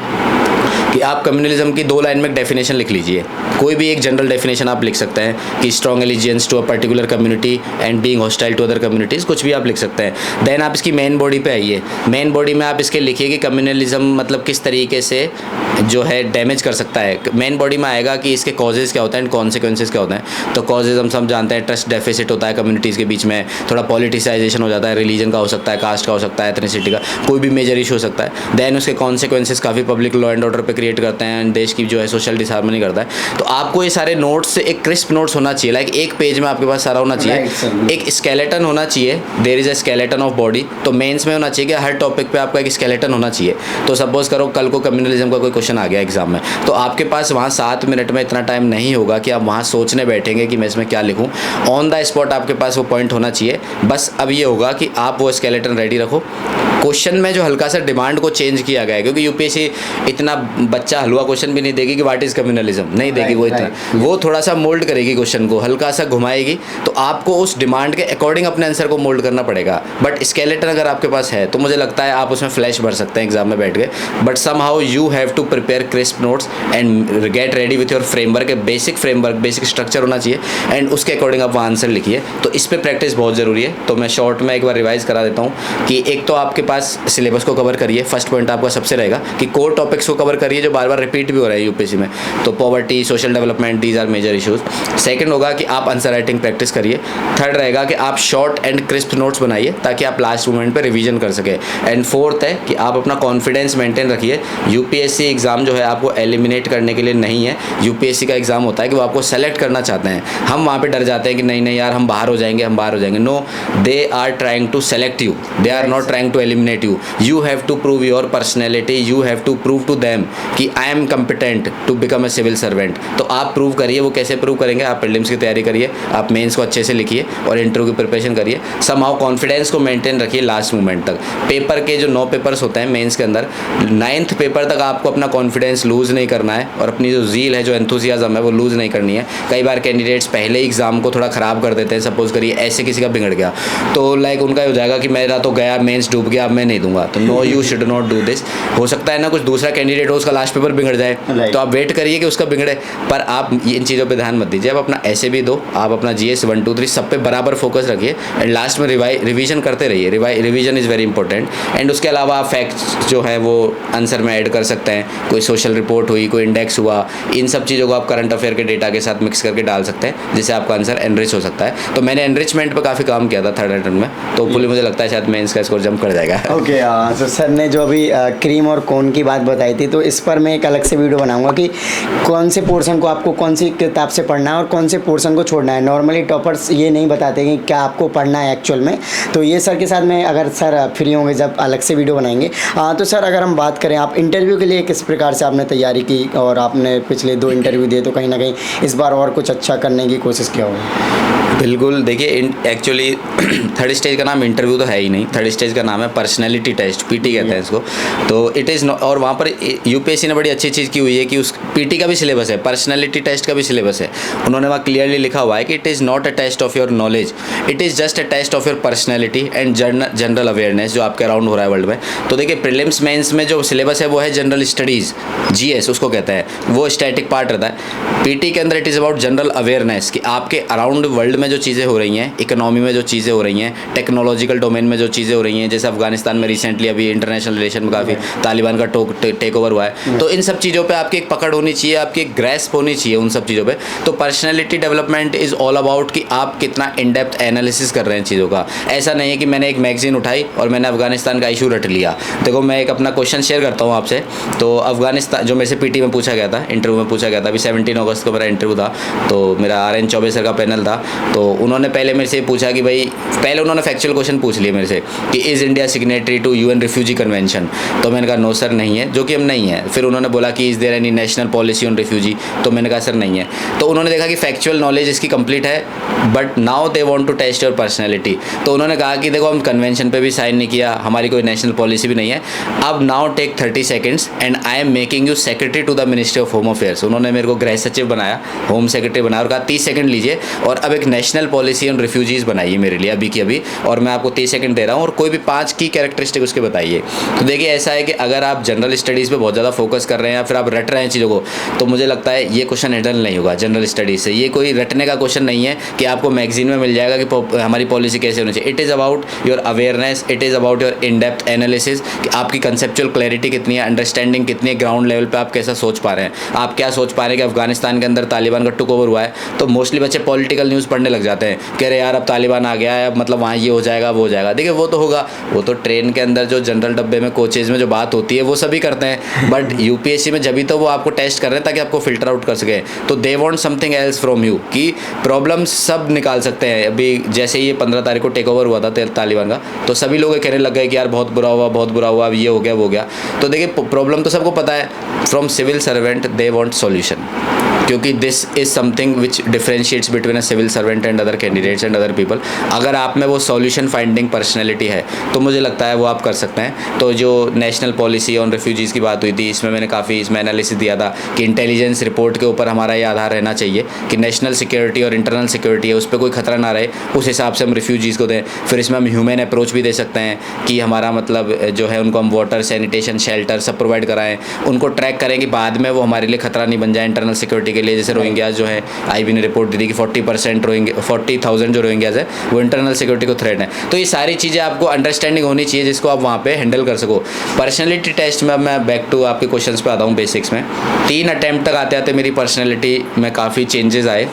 कि आप कम्युनलिज्म की 2 लाइन में डेफिनेशन लिख लीजिए। कोई भी एक जनरल डेफिनेशन आप लिख सकते हैं कि strong allegiance to a particular community and being hostile to other communities, कुछ भी आप लिख सकते हैं। देन आप इसकी मेन बॉडी पे आइए। मेन बॉडी में आप इसके लिखिए कि कम्युनलिज्म मतलब किस तरीके से जो है डैमेज कर सकता है। मेन बॉडी में आएगा कि इसके कॉजेज़ क्या होता है एंड कॉन्सिक्वेंसेज क्या होते हैं। तो कॉजेज़ हम सब जानते हैं, ट्रस्ट डेफिसिट होता है कम्युनिटीज़ के बीच में, थोड़ा पॉलिटिसाइजेशन हो जाता है, रिलीजन का हो सकता है, कास्ट का हो सकता है, एथनिसिटी का, कोई भी मेजर इशू हो सकता है। देन उसके कॉन्सिक्वेंसेज काफ़ी पब्लिक लॉ एंड ऑर्डर पे क्रिएट करते हैं, देश की जो है सोशल डिसहार्मनी करता है। तो आपको ये सारे नोट्स एक क्रिस्प नोट्स होना चाहिए, लाइक एक पेज में आपके पास सारा होना चाहिए, एक स्केलेटन होना चाहिए, there is a skeleton of body. तो मेंस में होना चाहिए कि हर टॉपिक पे आपका एक स्केलेटन होना चाहिए। तो सपोज करो कल को कम्युनलिज्म का कोई क्वेश्चन आ गया एग्जाम में, तो आपके पास वहाँ 7 मिनट में इतना टाइम नहीं होगा कि आप वहाँ सोचने बैठेंगे कि मैं इसमें क्या लिखूँ। ऑन द स्पॉट आपके पास वो पॉइंट होना चाहिए। बस अब ये होगा कि आप वो स्केलेटन रेडी रखो। क्वेश्चन में जो हल्का सा डिमांड को चेंज किया गया है, क्योंकि यूपीएससी इतना बच्चा हलवा क्वेश्चन भी नहीं देगी कि व्हाट इज़ कम्युनलिज्म, नहीं देगी वो इतना, वो थोड़ा सा मोल्ड करेगी क्वेश्चन को, हल्का सा घुमाएगी। तो आपको उस डिमांड के अकॉर्डिंग अपने आंसर को मोल्ड करना पड़ेगा। बट स्केलेटन अगर आपके पास है तो मुझे लगता है आप उसमें फ्लैश भर सकते हैं एग्जाम में बैठ के। But somehow you have to prepare crisp notes and get ready with your framework. Basic framework, basic structure होना चाहिए एंड उसके अकॉर्डिंग आप वहाँ आंसर लिखिए। तो इस पर प्रैक्टिस बहुत ज़रूरी है। तो मैं शॉर्ट में एक बार रिवाइज करा देता हूँ कि एक तो आपके पास सिलेबस को कवर करिए। फर्स्ट पॉइंट आपका सबसे रहेगा कि कोर टॉपिक्स को कवर करिए जो बार बार रिपीट भी हो रहे हैं यूपीएससी में। तो poverty, social development, these are major issues. Second होगा कि आप आंसर राइटिंग प्रैक्टिस करिए। थर्ड रहेगा कि आप शॉर्ट एंड क्रिस्प नोट्स बनाइए ताकि आप लास्ट मोमेंट पे रिवीजन कर सके। एंड फोर्थ है कि आप अपना कॉन्फिडेंस मेंटेन रखिए। यूपीएससी एग्जाम जो है आपको एलिमिनेट करने के लिए नहीं है। यूपीएससी का एग्जाम होता है कि वो आपको सेलेक्ट करना चाहते हैं। हम वहाँ पे डर जाते हैं कि नहीं नहीं यार हम बाहर हो जाएंगे, हम बाहर हो जाएंगे। No, they are trying to select you, they are not trying to eliminate you. You have to prove your personality, you have to prove to them कि I am competent to become a civil servant. तो आप prove करिए। वो कैसे prove करेंगे? आप prelims की तैयारी करिए, आप मेंस को अच्छे से लिखिए और इंटरव्यू की प्रिपरेशन करिए। समहाउ कॉन्फिडेंस को मेंटेन रखिए लास्ट मोमेंट तक। पेपर के जो 9 पेपर्स होते हैं मेंस के अंदर, 9th पेपर तक आपको अपना कॉन्फिडेंस लूज़ नहीं करना है और अपनी जो ज़ील है, जो एंथुसियाज्म है, वो लूज़ नहीं करनी है। कई बार कैंडिडेट्स पहले एग्जाम को थोड़ा ख़राब कर देते हैं। सपोज करिए ऐसे किसी का बिगड़ गया तो लाइक उनका हो जाएगा कि मेरा तो गया, मेंस डूब गया, अब मैं नहीं दूंगा। तो no, you should not do this. हो सकता है ना कुछ दूसरा कैंडिडेट हो, उसका लास्ट पेपर बिगड़ जाए, तो आप वेट करिए कि उसका बिगड़े, पर आप इन चीज़ों पे ध्यान मत दीजिए। आप अपना ऐसे भी दो, आप अपना GS 1 2 3 सब पे बराबर फोकस रखिए एंड लास्ट में रिवीजन करते रहिए। Revision is very important. And उसके अलावा आप फैक्ट्स जो है वो आंसर में ऐड कर सकते हैं। कोई सोशल रिपोर्ट हुई, कोई इंडेक्स हुआ, इन सब चीज़ों को आप करंट अफेयर के डेटा के साथ मिक्स करके डाल सकते हैं, जिससे आपका आंसर एनरिच हो सकता है। तो मैंने एनरिचमेंट पर काफ़ी काम किया था 3rd अटेम्प्ट में, तो फुली मुझे लगता है शायद मेंस का स्कोर जंप कर जाएगा। ओके, तो सर ने जो अभी क्रीम और कोन की बात बताई थी, तो इस पर मैं एक अलग से वीडियो बनाऊंगा कि कौन से पोर्शन को आपको कौन सी किताब से पढ़ना है और कौन से पोर्शन को छोड़ना है। नॉर्मली टॉपर्स ये नहीं बताते कि क्या आपको पढ़ना है एक्चुअल में। तो ये सर के साथ में अगर सर फ्री होंगे जब अलग से वीडियो बनाएंगे। तो सर अगर हम बात करें, आप इंटरव्यू के लिए किस प्रकार से आपने तैयारी की और आपने पिछले 2 इंटरव्यू दिए, तो कहीं ना कहीं इस बार और कुछ अच्छा करने की कोशिश किया होगा? बिल्कुल, देखिए एक्चुअली 3rd स्टेज का नाम इंटरव्यू तो है ही नहीं। 3rd स्टेज का नाम है पर्सनैलिटी टेस्ट, PT कहते हैं इसको। तो इट इज़ और वहाँ पर यूपीएससी ने बड़ी अच्छी चीज़ की हुई है कि उस PT का भी सिलेबस है, पर्सनैलिटी टेस्ट का भी सिलेबस है। उन्होंने वहाँ क्लियरली लिखा हुआ है कि it is not a test of your knowledge, it is just a test of your personality and general awareness जो आपके अराउंड हो रहा है वर्ल्ड में। तो देखिए प्रीलिम्स मेंस में जो सिलेबस है वो है जनरल स्टडीज़, GS उसको कहते हैं, वो स्टैटिक पार्ट रहता है। PT के अंदर it is about general awareness कि आपके अराउंड वर्ल्ड में जो चीज़ें हो रही हैं, इकोनॉमी में जो चीज़ें हो रही हैं, टेक्नोलॉजिकल डोमेन में जो चीज़ें हो रही हैं, जैसे अफगानिस्तान में रिसेंटली अभी इंटरनेशनल रिलेशन में काफ़ी तालिबान का टेक ओवर हुआ है। तो इन सब चीज़ों पे आपकी एक पकड़ होनी चाहिए, आपकी एक ग्रेस्प होनी चाहिए उन सब चीज़ों पे। तो personality development is all about कि आप कितना इन डेप्थ एनालिसिस कर रहे हैं चीज़ों का। ऐसा नहीं है कि मैंने एक मैगजीन उठाई और मैंने अफगानिस्तान का इशू रट लिया। देखो मैं एक अपना क्वेश्चन शेयर करता हूँ आपसे। तो अफगानिस्तान जो मेरे से PT में पूछा गया था, इंटरव्यू में पूछा गया था, अभी 17 अगस्त को मेरा इंटरव्यू था। तो मेरा RN चौबे सर का पैनल था। तो उन्होंने पहले मेरे से पूछा कि भाई, पहले उन्होंने फैक्चुअल क्वेश्चन पूछ लिए मेरे से कि is India signatory to UN refugee convention. तो मैंने कहा नो सर नहीं है, जो कि हम नहीं है। फिर उन्होंने बोला कि is there any national policy on refugee, तो मैंने कहा सर नहीं है। तो उन्होंने देखा कि फैक्चुअल नॉलेज इसकी कंप्लीट है, but now they want to test your personality. तो उन्होंने कहा कि देखो हम कन्वेंशन पे भी साइन नहीं किया, हमारी कोई नेशनल पॉलिसी भी नहीं है, अब now take 30 seconds and I am making you secretary to the ministry of home affairs. उन्होंने मेरे को गृह सचिव बनाया, होम सेक्रेटरी बनाया और कहा 30 सेकंड लीजिए और अब एक नेशनल पॉलिसी ऑन रिफ्यूजीज़ बनाइए मेरे लिए अभी की अभी, और मैं आपको 30 सेकंड दे रहा हूँ और कोई भी 5 की कैरेक्टरिस्टिक उसके बताइए। तो देखिए ऐसा है कि अगर आप जनरल स्टडीज़ पे बहुत ज़्यादा फोकस कर रहे हैं या फिर आप रट रहे हैं चीज़ों को, तो मुझे लगता है ये क्वेश्चन हैंडल नहीं होगा जनरल स्टडीज़ से। ये कोई रटने का क्वेश्चन नहीं है कि आपको मैगजीन में मिल जाएगा कि हमारी पॉलिसी कैसे होनी चाहिए। It is about your awareness, it is about your in depth analysis कि आपकी कंसेप्चुअल क्लैरिटी कितनी है, अंडरस्टैंडिंग कितनी है, ग्राउंड लेवल पर आप कैसा सोच पा रहे हैं। आप क्या सोच पा रहे हैं कि अफगानिस्तान के अंदर तालिबान का टुक ओवर हुआ है, तो मोस्टली बच्चे पॉलिटिकल न्यूज़ पढ़ने लग जाते हैं, कह रहे यार अब तालिबान आ गया है, अब मतलब वहाँ ये हो जाएगा वो हो जाएगा। देखिए वो तो होगा, वो तो ट्रेन के अंदर जो जनरल डब्बे में कोचेज़ में जो बात होती है वो सभी करते हैं, बट बट यूपीएससी में जब भी तो वो आपको टेस्ट कर रहे हैं ताकि आपको फिल्टर आउट कर सके, तो they want something else from you कि प्रॉब्लम सब निकाल सकते हैं। अभी जैसे ये 15 तारीख को टेक ओवर हुआ था तालिबान का, तो सभी लोग कहने लग गए कि यार बहुत बुरा हुआ, बहुत बुरा हुआ, अब ये हो गया वो हो गया। तो देखिए प्रॉब्लम तो सबको पता है, from civil servant they want solution, क्योंकि this is something which differentiates between a civil servant and other candidates and other people. अगर आप में वो सॉल्यूशन फाइंडिंग पर्सनैलिटी है तो मुझे लगता है वो आप कर सकते हैं। तो जो नेशनल पॉलिसी ऑन रेफ्यूजीज़ की बात हुई थी, इसमें मैंने काफ़ी इसमें एनालिसिस दिया था कि इंटेलिजेंस रिपोर्ट के ऊपर हमारा ये आधार रहना चाहिए कि नेशनल सिक्योरिटी और इंटरनल सिक्योरिटी है, उस पर कोई खतरा ना रहे, उस हिसाब से हम रेफ्यूजीज़ को दें। फिर इसमें हम ह्यूमन अप्रोच भी दे सकते हैं कि हमारा मतलब जो है उनको हम वाटर, सैनिटेशन, शेल्टर सब प्रोवाइड कराएं, उनको ट्रैक करें कि बाद में वो हमारे लिए खतरा नहीं बन जाए इंटरनल सिक्योरिटी के लिए। जैसे रोहिंग्याज जो है, आईबी ने रिपोर्ट दी थी कि 40% 40,000 जो रोहिंग्याज है वो इंटरनल सिक्योरिटी को थ्रेट है। तो ये सारी चीज़ें आपको अंडरस्टैंडिंग होनी चाहिए जिसको आप वहाँ पे हैंडल कर सको। पर्सनैलिटी टेस्ट में मैं बैक टू आपके क्वेश्चंस पे आता हूँ बेसिक्स में। 3 अटैम्प्ट तक आते आते मेरी पर्सनैलिटी में काफ़ी चेंजेस आए।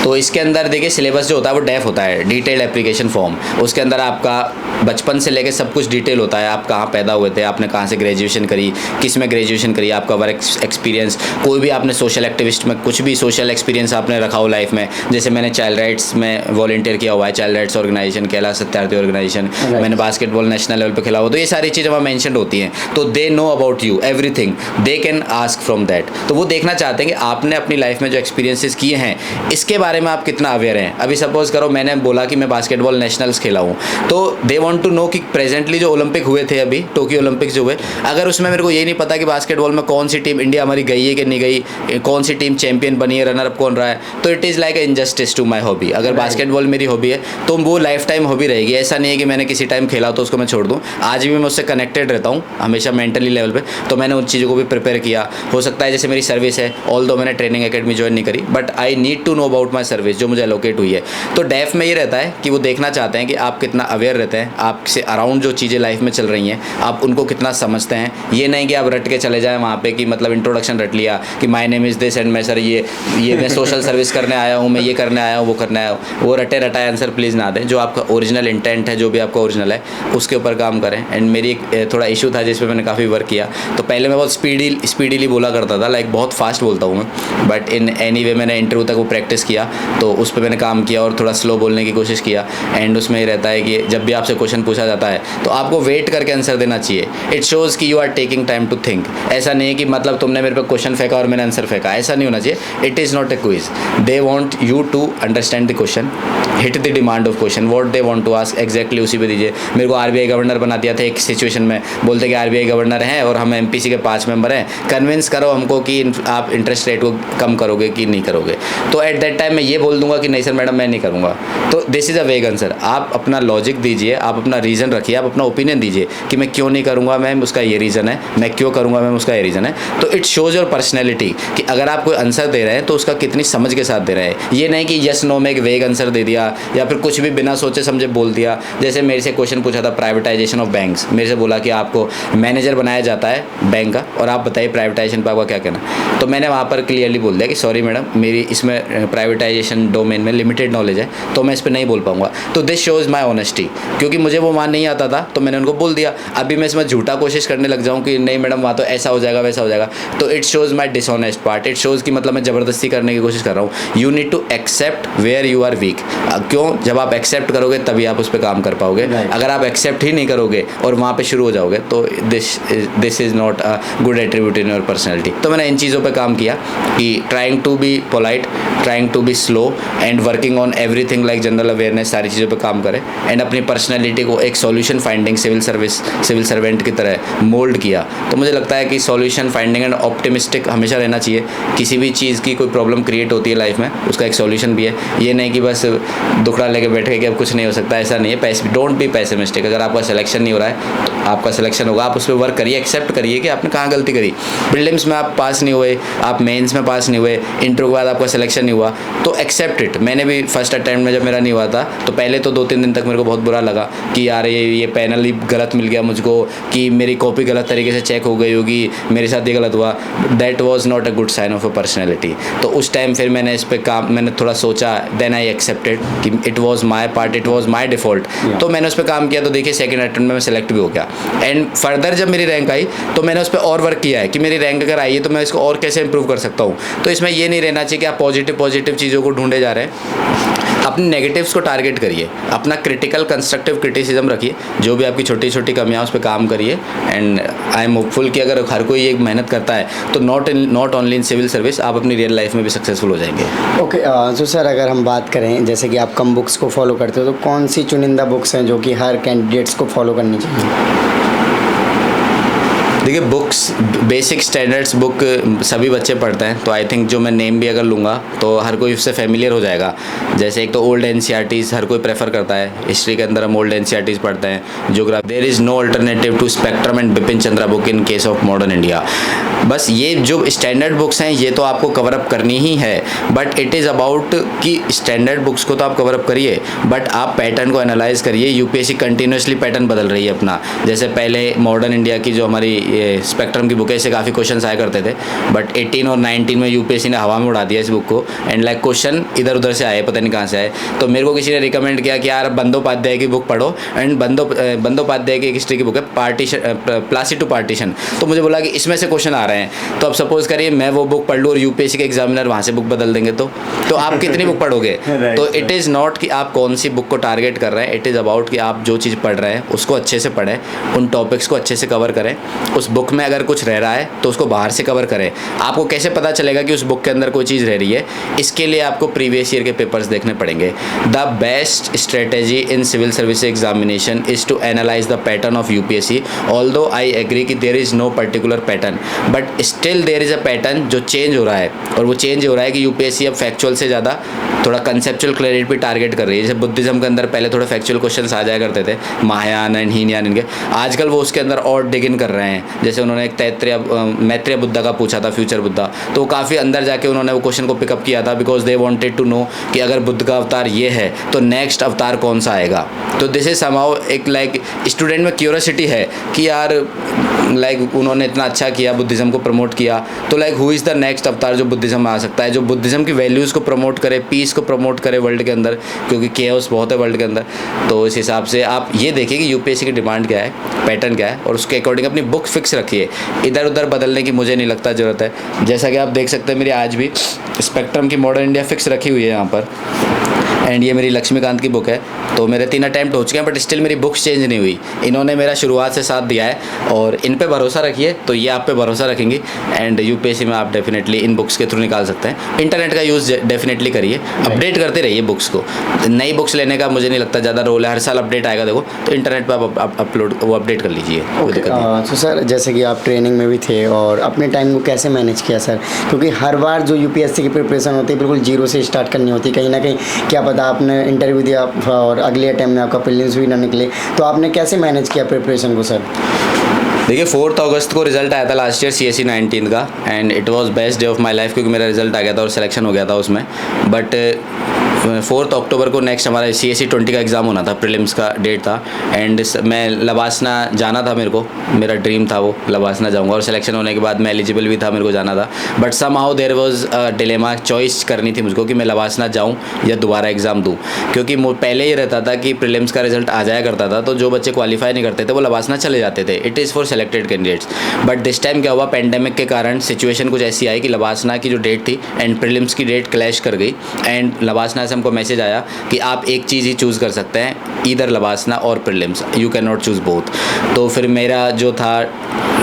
तो इसके अंदर देखिए सिलेबस जो होता है वो डेफ होता है, डिटेल्ड एप्लीकेशन फॉर्म। उसके अंदर आपका बचपन से लेके सब कुछ डिटेल होता है, आप कहाँ पैदा हुए थे, आपने कहाँ से ग्रेजुएशन करी, किस में ग्रेजुएशन करी, आपका वर्क एक्सपीरियंस, कोई भी आपने सोशल एक्टिविस्ट में कुछ भी सोशल एक्सपीरियंस आपने रखा हो लाइफ में। जैसे मैंने चाइल्ड राइट्स में वॉलंटियर किया हुआ है, child rights organisation, Kailash Satyarthi organisation, मैंने बास्केटबॉल नेशनल लेवल पर खेला हुआ। तो ये सारी चीज़ें वहाँ मैंशन होती हैं, तो they know about you everything, they can ask from that. तो वो देखना चाहते हैं कि आपने अपनी लाइफ में जो एक्सपीरियंसेस किए हैं इसके बारे में आप कितना अवेयर हैं। अभी सपोज करो मैंने बोला कि मैं बास्केटबॉल नेशनल्स खेला हूँ, तो दे वांट टू नो कि प्रेजेंटली जो ओलंपिक हुए थे, अभी टोक्यो ओलंपिक्स जो हुए, अगर उसमें मेरे को ये नहीं पता कि बास्केटबॉल में कौन सी टीम इंडिया हमारी गई है कि नहीं गई, कौन सी टीम चैंपियन बनी है, रनर अप कौन रहा है, तो it is like injustice to my hobby. अगर बास्केटबॉल मेरी हॉबी है तो वो लाइफ टाइम हॉबी रहेगी। ऐसा नहीं है कि मैंने किसी टाइम खेला तो उसको मैं छोड़ दूँ। आज भी मैं उससे कनेक्टेड रहता हूँ हमेशा मेंटली लेवल पे, तो मैंने उन चीज़ों को भी प्रिपेयर किया। हो सकता है जैसे मेरी सर्विस है, ऑल्दो मैंने ट्रेनिंग एकेडमी ज्वाइन नहीं करी, but I need to know about my service जो मुझे एलोकेट हुई है। तो डेफ में ये रहता है कि वो देखना चाहते हैं कि आप कितना अवेयर रहते हैं, आपसे अराउंड जो चीज़ें लाइफ में चल रही हैं आप उनको कितना समझते हैं। ये नहीं कि आप रट के चले जाएं वहाँ पे कि मतलब इंट्रोडक्शन रट लिया कि my name is this and मैं सर ये मैं सोशल सर्विस करने आया हूँ, मैं ये करने आया हूँ, वो करने आया हूँ। वो रटे रटाए आंसर प्लीज़ ना दें। जो आपका ओरिजिनल इंटेंट है, जो भी आपका ओरिजिनल है उसके ऊपर काम करें। एंड मेरी एक थोड़ा इशू था जिस पर मैंने काफ़ी वर्क किया। तो पहले मैं बहुत स्पीडीली बोला करता था, लाइक बहुत फास्ट बोलता हूँ मैं, बट इन एनी वे मैंने इंटरव्यू तक वो प्रैक्टिस किया, तो उस पर मैंने काम किया और थोड़ा स्लो बोलने की कोशिश किया। एंड उसमें ये रहता है कि जब भी आपसे क्वेश्चन पूछा जाता है तो आपको वेट करके आंसर देना चाहिए। इट शोज़ कि you are taking time to think. ऐसा नहीं है कि मतलब तुमने मेरे पे क्वेश्चन फेंका और मैंने आंसर फेंका, ऐसा नहीं होना चाहिए। It is not a quiz. They want you to understand the question, hit the demand of question, what they want to ask exactly उसी पे दीजिए। मेरे को आरबीआई गवर्नर बना दिया था एक सिचुएशन में, बोलते कि आरबीआई गवर्नर हैं और हम एमपीसी के 5 मेंबर हैं, कन्विंस करो हमको कि आप इंटरेस्ट रेट को कम करोगे कि नहीं करोगे। तो एट दैट टाइम मैं ये बोल दूंगा कि नहीं सर मैडम मैं नहीं करूँगा। तो दिस इज़ अ वेग आंसर। आप अपना लॉजिक दीजिए, आप अपना रीज़न रखिए, आप अपना ओपिनियन दीजिए कि मैं क्यों नहीं करूँगा मैम, उसका ये रीज़न है, मैं क्यों करूँगा मैम, उसका ये रीज़न है। तो इट शोज़ योर पर्सनैलिटी कि अगर आप कोई आंसर दे रहे हैं तो उसका कितनी समझ के साथ दे रहे हैं। ये नहीं कि यस नो में एक वेग आंसर दे दिया या फिर कुछ भी बिना सोचे समझे बोल दिया। जैसे मेरे से क्वेश्चन पूछा था प्राइवेटाइजेशन ऑफ बैंक्स, मेरे से बोला कि आपको मैनेजर बनाया जाता है बैंक का और आप बताइए प्राइवेटाइजेशन पर आपका क्या कहना। तो मैंने वहाँ पर क्लियरली बोल दिया कि सॉरी मैडम मेरी इसमें प्राइवेटाइजेशन डोमेन में लिमिटेड नॉलेज है तो मैं इस पर नहीं बोल पाऊँगा। तो दिस शोज़ माई ऑनेस्टी, क्योंकि मुझे वो मान नहीं आता था तो मैंने उनको बोल दिया। अभी मैं इसमें झूठा कोशिश करने लग जाऊँ कि नहीं मैडम वहाँ तो ऐसा हो जाएगा वैसा हो जाएगा, तो it shows my dishonest part. It shows कि मतलब मैं ज़बरदस्ती करने की कोशिश कर रहा हूँ। You need to accept where you are weak. क्यों? जब आप एक्सेप्ट करोगे तभी आप उस पर काम कर पाओगे। अगर आप एक्सेप्ट ही नहीं करोगे और वहाँ पे शुरू हो जाओगे तो this is not a good attribute in your personality. तो मैंने इन चीज़ों पे काम किया कि trying to be polite, trying to be slow and working on everything like general awareness, सारी चीज़ों पे काम करें एंड अपनी पर्सनैलिटी को एक सॉल्यूशन फाइंडिंग सिविल सर्वेंट की तरह मोल्ड किया। तो मुझे लगता है कि सॉल्यूशन फाइंडिंग एंड ऑप्टिमिस्टिक हमेशा रहना चाहिए। किसी भी चीज़ की कोई प्रॉब्लम क्रिएट होती है लाइफ में उसका एक सॉल्यूशन भी है। ये नहीं कि बस दुखड़ा लेके बैठे कि अब कुछ नहीं हो सकता, ऐसा नहीं है। Don't be pessimistic. अगर आपका सिलेक्शन नहीं हो रहा है तो आपका सिलेक्शन होगा, आप उस पर वर्क करिए, एक्सेप्ट करिए कि आपने कहाँ गलती करी। प्रीलिम्स में आप पास नहीं हुए, आप मेंस में पास नहीं हुए, इंटरव्यू के बाद आपका सिलेक्शन नहीं हुआ, तो तो एक्सेप्ट इट। मैंने भी फर्स्ट अटैम्प्ट में जब मेरा नहीं हुआ था तो पहले तो 2-3 दिन तक मेरे को बहुत बुरा लगा कि यार ये पैनल ही गलत मिल गया मुझको, कि मेरी कॉपी गलत तरीके से चेक हो गई होगी, मेरे साथ ये गलत हुआ। That was not a good sign of a personality. तो उस टाइम फिर मैंने इस पर काम, मैंने थोड़ा सोचा, देन आई एक्सेप्टेड कि it was my part, it was my default. तो मैंने उस पर काम किया, तो देखिए सेकंड अटेम्प्ट में मैं सेलेक्ट भी हो गया। एंड फर्दर जब मेरी रैंक आई तो मैंने उस पर और वर्क किया है कि मेरी रैंक अगर आई है तो मैं इसको और कैसे इंप्रूव कर सकता हूँ। तो इसमें ये नहीं रहना चाहिए कि आप पॉजिटिव चीज़ों को ढूंढे जा रहे हैं। अपने नेगेटिव्स को टारगेट करिए, अपना क्रिटिकल कंस्ट्रक्टिव क्रिटिसिज्म रखिए, जो भी आपकी छोटी छोटी कमियां उस पर काम करिए। एंड आई एम होपफुल कि अगर हर कोई एक मेहनत करता है तो not only in civil service, आप अपनी रियल लाइफ में भी सक्सेसफुल हो जाएंगे। ओके, तो सर अगर हम बात करें जैसे कि आप कम बुक्स को फॉलो करते हो, तो कौन सी चुनिंदा बुक्स हैं जो कि हर कैंडिडेट्स को फॉलो करनी चाहिए? देखिए, बुक्स बेसिक स्टैंडर्ड्स बुक सभी बच्चे पढ़ते हैं, तो आई थिंक जो मैं नेम भी अगर लूँगा तो हर कोई उससे फेमिलियर हो जाएगा। जैसे एक तो ओल्ड एनसीईआरटीज़ हर कोई प्रेफर करता है, हिस्ट्री के अंदर हम ओल्ड एनसीईआरटीज़ पढ़ते हैं। Geography, there is no alternative to spectrum and Bipin Chandra book in case of modern India. बस ये जो स्टैंडर्ड बुक्स हैं ये तो आपको कवर अप करनी ही है, बट इट इज़ अबाउट कि स्टैंडर्ड बुक्स को तो आप कवर अप करिए, बट आप पैटर्न को एनालाइज करिए। यूपीएससी कंटिन्यूसली पैटर्न बदल रही है अपना। जैसे पहले मॉडर्न इंडिया की जो हमारी ये स्पेक्ट्रम की बुक है, इससे काफ़ी क्वेश्चन आया करते थे, बट 18 और 19 में यूपीएससी ने हवा में उड़ा दिया इस बुक को। एंड लाइक क्वेश्चन इधर उधर से आए, पता नहीं कहाँ से आए। तो मेरे को किसी ने रिकमेंड किया कि यार बंदोपाध्याय की बुक पढ़ो, एंड बंदोपाध्याय की एक हिस्ट्री की बुक है पार्टीशन, प्लासी टू पार्टीशन। तो मुझे बोला कि इसमें से क्वेश्चन आ रहे हैं, तो अब सपोज करिए मैं वो बुक पढ़ लूँ और यूपीएससी के एग्जामिनर वहाँ से बुक बदल देंगे, तो आप कितनी बुक पढ़ोगे? तो इट इज़ नॉट कि आप कौन सी बुक को टारगेट कर रहे हैं, इट इज़ अबाउट कि आप जो चीज़ पढ़ रहे हैं उसको अच्छे से पढ़ें, उन टॉपिक्स को अच्छे से कवर करें। उस बुक में अगर कुछ रह रहा है तो उसको बाहर से कवर करें। आपको कैसे पता चलेगा कि उस बुक के अंदर कोई चीज़ रह रही है? इसके लिए आपको प्रीवियस ईयर के पेपर्स देखने पड़ेंगे। The best strategy in civil service examination is to analyse the pattern of UPSC. Although I agree कि there is no particular pattern, but still there is a pattern जो change हो रहा है, और वो चेंज हो रहा है कि यूपीएससी अब फैक्चुअल से ज़्यादा थोड़ा कंसेप्चुअल क्लैरिटी पे टारगेट कर रही है। जैसे बुद्धिज्म के अंदर पहले थोड़े फैक्चुअल क्वेश्चंस आ जाया करते थे, महायान एंड हीनयान इनके, आजकल वो उसके अंदर और डिग इन कर रहे हैं। जैसे उन्होंने एक मैत्रेय बुद्धा का पूछा था, फ्यूचर बुद्धा, तो काफ़ी अंदर जाके उन्होंने वो क्वेश्चन को पिकअप किया था, because they wanted to know कि अगर बुद्ध का अवतार ये है तो नेक्स्ट अवतार कौन सा आएगा। तो दिस इज समहाउ एक लाइक स्टूडेंट में क्यूरियोसिटी है कि यार लाइक उन्होंने इतना अच्छा किया, बुद्धिज़्म को प्रमोट किया, तो like who is the next अवतार जो बुद्धिज़्म में आ सकता है, जो बुद्धिज़्म की वैल्यूज़ को प्रमोट करे, पीस को प्रमोट करे वर्ल्ड के अंदर, क्योंकि केओस बहुत है वर्ल्ड के अंदर। तो इस हिसाब से आप ये देखिए कि यूपीएससी की डिमांड क्या है, पैटर्न क्या है, और उसके अकॉर्डिंग अपनी बुक फिक्स रखिए। इधर उधर बदलने की मुझे नहीं लगता ज़रूरत है। जैसा कि आप देख सकते हैं मेरी आज भी स्पेक्ट्रम की मॉडर्न इंडिया फिक्स रखी हुई है यहाँ पर, एंड ये मेरी लक्ष्मीकांत की बुक है। तो मेरे 3 अटैम्प्ट हो चुके हैं, बट स्टिल मेरी बुक्स चेंज नहीं हुई। इन्होंने मेरा शुरुआत से साथ दिया है और इन पे भरोसा रखिए, तो ये आप पे भरोसा रखेंगी, एंड यूपीएससी में आप डेफिनेटली इन बुक्स के थ्रू निकाल सकते हैं। इंटरनेट का यूज़ डेफिनेटली करिए, अपडेट करते रहिए बुक्स को। नई बुक्स लेने का मुझे नहीं लगता ज़्यादा रोल है, हर साल अपडेट आएगा देखो, तो इंटरनेट पर आप अपलोड वो अपडेट कर लीजिए। तो सर जैसे कि आप ट्रेनिंग में भी थे और अपने टाइम को कैसे मैनेज किया सर? क्योंकि हर बार जो यूपीएससी की प्रिपरेशन होती है बिल्कुल जीरो से स्टार्ट करनी होती है, कहीं ना कहीं क्या पता आपने इंटरव्यू दिया और अगले अटैम्प्ट में आपका प्रीलिम्स भी ना निकले, तो आपने कैसे मैनेज किया प्रिपरेशन को सर? देखिए 4 अगस्त को रिजल्ट आया था लास्ट ईयर CSE 19 का, and it was best day of my life, क्योंकि मेरा रिजल्ट आ गया था और सिलेक्शन हो गया था उसमें। बट 4 अक्टूबर को नेक्स्ट हमारा CSE 20 का एग्ज़ाम होना था, प्रीलिम्स का डेट था, एंड मैं लबासना जाना था, मेरा ड्रीम था वो लबासना जाऊंगा, और सिलेक्शन होने के बाद मैं एलिजिबल भी था, मेरे को जाना था। But somehow there was a dilemma, choice करनी थी मुझको कि मैं लबासना जाऊं या दोबारा एग्ज़ाम दूं, क्योंकि पहले ही रहता था कि प्रीलिम्स का रिजल्ट आ जाया करता था, तो जो बच्चे क्वालिफाई नहीं करते थे वो लबासना चले जाते थे। It is for selected candidates. But this time क्या हुआ, पेंडेमिक के कारण सिचुएशन कुछ ऐसी आई कि लबासना की जो डेट थी एंड प्रीलिम्स की डेट क्लैश कर गई, एंड लबासना हमको मैसेज आया कि आप एक चीज़ ही चूज़ कर सकते हैं, ईदर लबासना और prelims, you can not choose both. तो फिर मेरा जो था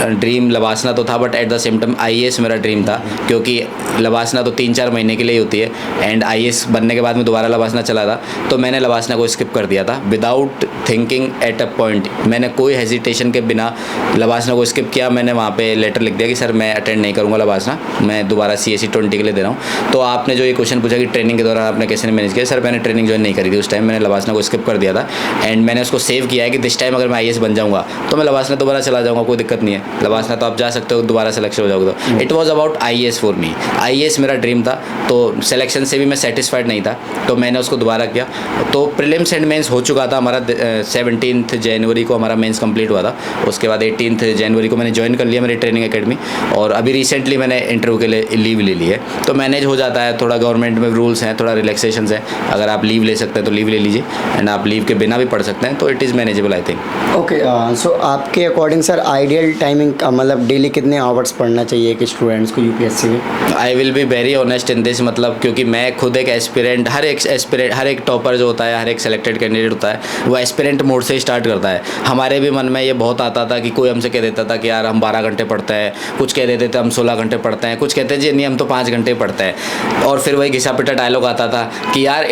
ड्रीम लबासना तो था, but at the same time IAS मेरा ड्रीम था, क्योंकि लबासना तो 3-4 महीने के लिए ही होती है, एंड IAS बनने के बाद में दोबारा लबासना चला था, तो मैंने लबासना को स्किप कर दिया था without thinking at a point, मैंने कोई हेजिटेशन के बिना लवासना को स्किप किया। मैंने वहाँ पे लेटर लिख दिया कि सर मैं अटेंड नहीं करूँगा लवासना, मैं दोबारा CSE 20 के लिए दे रहा हूँ। तो आपने जो ये क्वेश्चन पूछा कि ट्रेनिंग के दौरान आपने कैसे मैनेज किया, सर मैंने ट्रेनिंग ज्वाइन नहीं करी थी उस टाइम, मैंने लवासना को स्किप कर दिया था। एंड मैंने उसको सेव किया है कि दिस टाइम अगर मैं IAS बन जाऊँगा तो मैं लवासना दोबारा चला जाऊँगा, कोई दिक्कत नहीं है। लवासना तो आप जा सकते हो, दोबारा सिलेक्शन हो जाओगे। तो it was about IAS for me, IAS मेरा ड्रीम था। तो सिलेक्शन से भी मैं सेटिस्फाइड नहीं था, तो मैंने उसको दोबारा किया। तो प्रीलिम्स एंड मेंस हो चुका था हमारा, 17 जनवरी को हमारा मेंस कंप्लीट हुआ था। उसके बाद 18 जनवरी को मैंने ज्वाइन कर लिया मेरी ट्रेनिंग एकेडमी, और अभी रिसेंटली मैंने इंटरव्यू के लिए लीव ले ली है। तो मैनेज हो जाता है, थोड़ा गवर्नमेंट में रूल्स हैं, थोड़ा रिलैक्सेशंस हैं। अगर आप लीव ले सकते हैं तो लीव ले लीजिए, एंड आप लीव के बिना भी पढ़ सकते हैं, तो it is manageable I think. Okay, so आपके अकॉर्डिंग सर आइडियल टाइमिंग मतलब डेली कितने आवर्स पढ़ना चाहिए एक स्टूडेंट्स को UPSC में? I will be very honest in this, मतलब क्योंकि मैं खुद एक एस्पिरेंट, हर एक टॉपर जो होता है, हर एक सेलेक्टेड कैंडिडेट होता है, वो एस्पिरेंट मोड से स्टार्ट करता है। हमारे भी मन में ये बहुत आता था कि कोई हमसे कह देता था कि यार हम 12 घंटे पढ़ते हैं, कुछ कह देते थे हम 16 घंटे पढ़ते हैं, कुछ कहते जी नहीं हम तो 5 घंटे पढ़ते हैं। और फिर वही घिसा पिटा डायलॉग आता था कि यार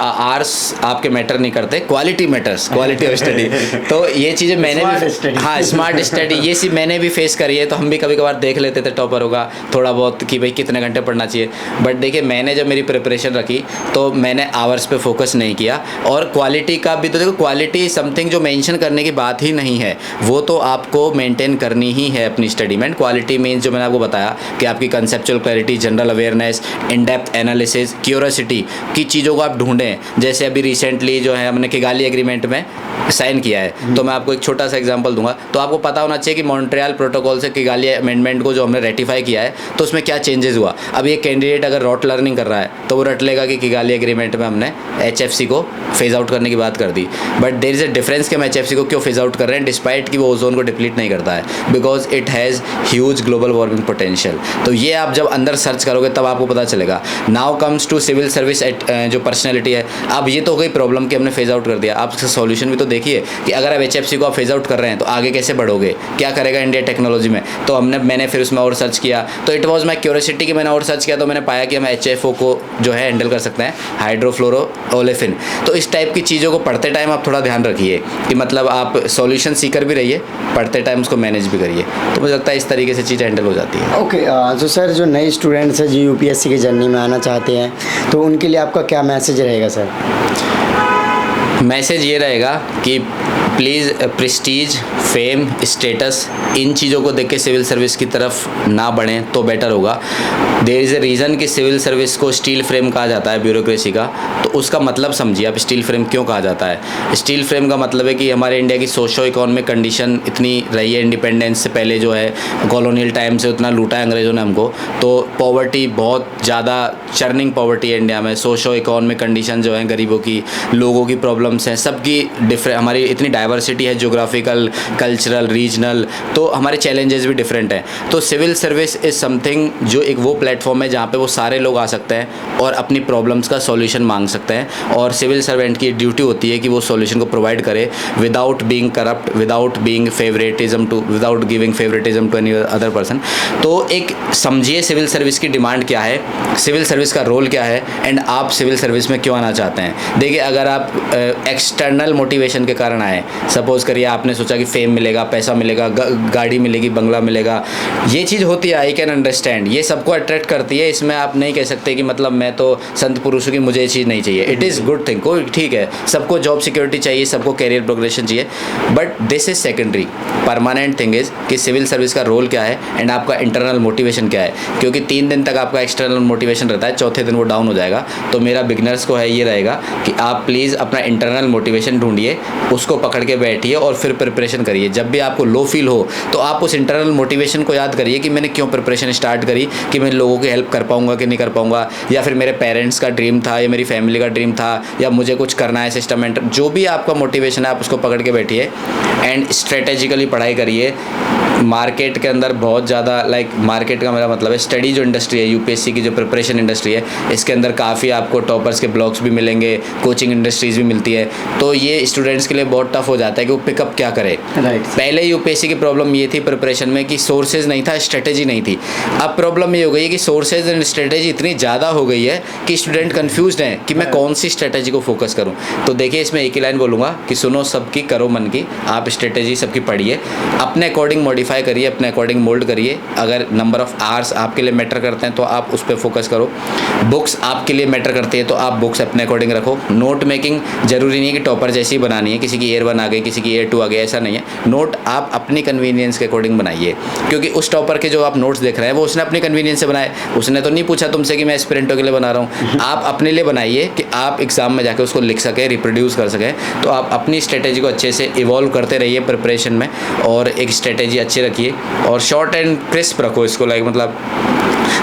आवर्स आपके मैटर नहीं करते, quality matters, quality of study. तो ये चीज़ें मैंने भी, हाँ स्मार्ट स्टडी, ये चीज़ मैंने भी फेस करी है। तो हम भी कभी कभार देख लेते थे टॉपर होगा थोड़ा बहुत कि भाई कितने घंटे पढ़ना चाहिए। बट देखिए मैंने जब मेरी प्रिपरेशन रखी तो मैंने आवर्स पे फोकस नहीं किया। और क्वालिटी का भी तो देखो, क्वालिटी समथिंग जो मेंशन करने की बात ही नहीं है, वो तो आपको मेंटेन करनी ही है अपनी स्टडी में। क्वालिटी मीन्स जो मैंने आपको बताया कि आपकी conceptual clarity, general awareness, in depth analysis, curiosity की चीज़ों को आप ढूंढें। जैसे अभी रिसेंटली जो है हमने किगाली एग्रीमेंट में साइन किया है, तो मैं आपको एक छोटा सा एग्जांपल दूंगा। तो आपको पता होना चाहिए कि मॉन्ट्रियल प्रोटोकॉल से किगाली अमेंडमेंट को जो हमने रेटिफाई किया है तो उसमें क्या चेंजेस हुआ। अब ये कैंडिडेट अगर रॉट लर्निंग कर रहा है तो वो रट लेगा कि किगाली एग्रीमेंट में हमने HFC को फेज आउट करने की बात कर दी, but there is a difference कि हम HFC को क्यों फेज आउट कर रहे हैं डिस्पाइट कि वो ओजोन को डिप्लीट नहीं करता है, because it has huge global warming potential. तो ये आप जब अंदर सर्च करोगे तब आपको पता चलेगा। Now comes to civil service जो पर्सनैलिटी है। अब ये तो हो गई प्रॉब्लम कि हमने फेज आउट कर दिया, आप इसका सॉल्यूशन भी तो देखिए कि अगर आप HFC को आप फेज आउट कर रहे हैं तो आगे कैसे बढ़ोगे, क्या करेगा इंडिया टेक्नोलॉजी में। तो मैंने फिर उसमें और सर्च किया, तो इट वॉज माई क्यूरियोसिटी कि मैंने और सर्च किया, तो मैंने पाया कि हम HFO को जो है हैंडल कर सकते हैं, हाइड्रोफ्लोरो ओलेफिन। तो इस टाइप की चीज़ों को पढ़ते टाइम आप थोड़ा ध्यान रखिए कि मतलब आप सॉल्यूशन सीकर भी रहिए, पढ़ते टाइम उसको मैनेज भी करिए। तो मुझे लगता है इस तरीके से चीज़ हैंडल हो जाती है। ओके, तो सर जो नए स्टूडेंट्स हैं जो UPSC की जर्नी में आना चाहते हैं तो उनके लिए आपका क्या मैसेज रहेगा सर? मैसेज ये रहेगा कि प्लीज़ प्रेस्टीज, फेम, स्टेटस, इन चीज़ों को देख के सिविल सर्विस की तरफ ना बढ़ें तो बेटर होगा। देयर इज़ अ रीज़न कि सिविल सर्विस को स्टील फ्रेम कहा जाता है ब्यूरोक्रेसी का। तो उसका मतलब समझिए आप, स्टील फ्रेम क्यों कहा जाता है। स्टील फ्रेम का मतलब है कि हमारे इंडिया की सोशो इकोनॉमिक कंडीशन इतनी रही है, इंडिपेंडेंस से पहले जो है कॉलोनियल टाइम से उतना लूटा है अंग्रेज़ों ने हमको। तो पॉवर्टी बहुत ज़्यादा, चर्निंग पॉवर्टी है इंडिया में। सोशो इकोनॉमिक कंडीशन जो है गरीबों की, लोगों की प्रॉब्लम्स हैं, सबकी डिफरेंट, हमारी इतनी डाइवर्सिटी है जोग्राफिकल, कल्चरल, रीजनल, तो हमारे चैलेंजेस भी डिफरेंट हैं। तो सिविल सर्विस इज़ समथिंग जो एक वो प्लेटफॉर्म है जहाँ पे वो सारे लोग आ सकते हैं और अपनी प्रॉब्लम्स का सॉल्यूशन मांग सकते हैं। और सिविल सर्वेंट की ड्यूटी होती है कि वो सॉल्यूशन को प्रोवाइड करे without being corrupt, without being favouritism to, without giving favouritism to any other person. तो एक समझिए सिविल सर्विस की डिमांड क्या है, सिविल सर्विस का रोल क्या है, एंड आप सिविल सर्विस में क्यों आना चाहते हैं। देखिए अगर आप एक्सटर्नल मोटिवेशन के कारण आए, सपोज करिए आपने सोचा कि फेम मिलेगा, पैसा मिलेगा, गाड़ी मिलेगी, बंगला मिलेगा, ये चीज़ होती है, आई कैन अंडरस्टैंड, ये सबको अट्रैक्ट करती है। इसमें आप नहीं कह सकते कि मतलब मैं तो संत पुरुषों की मुझे ये चीज़ नहीं चाहिए। इट इज़ गुड थिंग, कोई ठीक है, सबको जॉब सिक्योरिटी चाहिए, सबको कैरियर प्रोग्रेशन चाहिए, but this is secondary. Permanent thing is कि सिविल सर्विस का रोल क्या है एंड आपका इंटरनल मोटिवेशन क्या है। क्योंकि 3 दिन तक आपका एक्सटर्नल मोटिवेशन रहता है, चौथे दिन वो डाउन हो जाएगा। तो मेरा बिगनर्स को है ये रहेगा कि आप प्लीज़ अपना इंटरनल मोटिवेशन ढूंढिए, उसको पकड़ के बैठिए और फिर प्रिपरेशन करिए। जब भी आपको लो फील हो तो आप उस इंटरनल मोटिवेशन को याद करिए कि मैंने क्यों प्रिपरेशन स्टार्ट करी, कि मैं लोगों की हेल्प कर पाऊंगा कि नहीं कर पाऊंगा, या फिर मेरे पेरेंट्स का ड्रीम था, या मेरी फैमिली का ड्रीम था, या मुझे कुछ करना है सिस्टम एंटर, जो भी आपका मोटिवेशन है आप उसको पकड़ के बैठिए एंड स्ट्रेटेजिकली पढ़ाई करिए। मार्केट के अंदर बहुत ज़्यादा मार्केट का मेरा मतलब है स्टडी जो इंडस्ट्री है, UPSC की जो प्रिपरेशन इंडस्ट्री है, इसके अंदर काफ़ी आपको टॉपर्स के ब्लॉग्स भी मिलेंगे, कोचिंग इंडस्ट्रीज़ भी मिलती है। तो ये स्टूडेंट्स के लिए बहुत टफ हो हो जाता है कि वो पिकअप क्या करे। राइट। पहले यूपीएससी की प्रॉब्लम ये थी प्रिपरेशन में कि सोर्सेज नहीं था, स्ट्रेटेजी नहीं थी। अब प्रॉब्लम ये हो गई है कि सोर्सेज एंड स्ट्रेटेजी इतनी ज़्यादा हो गई है कि स्टूडेंट कंफ्यूज्ड हैं कि मैं कौन सी स्ट्रेटेजी को फोकस करूं। तो देखिए, इसमें एक ही लाइन बोलूँगा कि सुनो सबकी, करो मन की। आप स्ट्रेटेजी सबकी पढ़िए, अपने अकॉर्डिंग मॉडिफाई करिए, अपने अकॉर्डिंग मोल्ड करिए। अगर नंबर ऑफ़ आवर्स आपके लिए मैटर करते हैं तो आप उस पर फोकस करो। बुक्स आपके लिए मैटर करती है तो आप बुक्स अपने अकॉर्डिंग रखो। नोट मेकिंग ज़रूरी नहीं है कि टॉपर जैसी बनानी है, किसी की Air 1 आ गई, किसी की Air 2 आ गई, ऐसा नहीं है। नोट आप अपनी कन्वीनियंस के अकॉर्डिंग बनाइए, क्योंकि उस टॉपर के जो आप नोट्स देख रहे हैं वो उसने अपनी कन्वीनियंस से बनाए। उसने तो नहीं पूछा तुमसे कि मैं एस्पिरेंटो के लिए बना रहा हूँ। आप अपने लिए बनाइए कि आप एग्जाम में जाकर उसको लिख सकें, रिप्रोड्यूस कर सकें। तो आप अपनी स्ट्रेटेजी को अच्छे से इवॉल्व करते रहिए प्रिपरेशन में, और एक स्ट्रेटेजी अच्छी रखिए और शॉर्ट एंड क्रिस्प रखो इसको। लाइक मतलब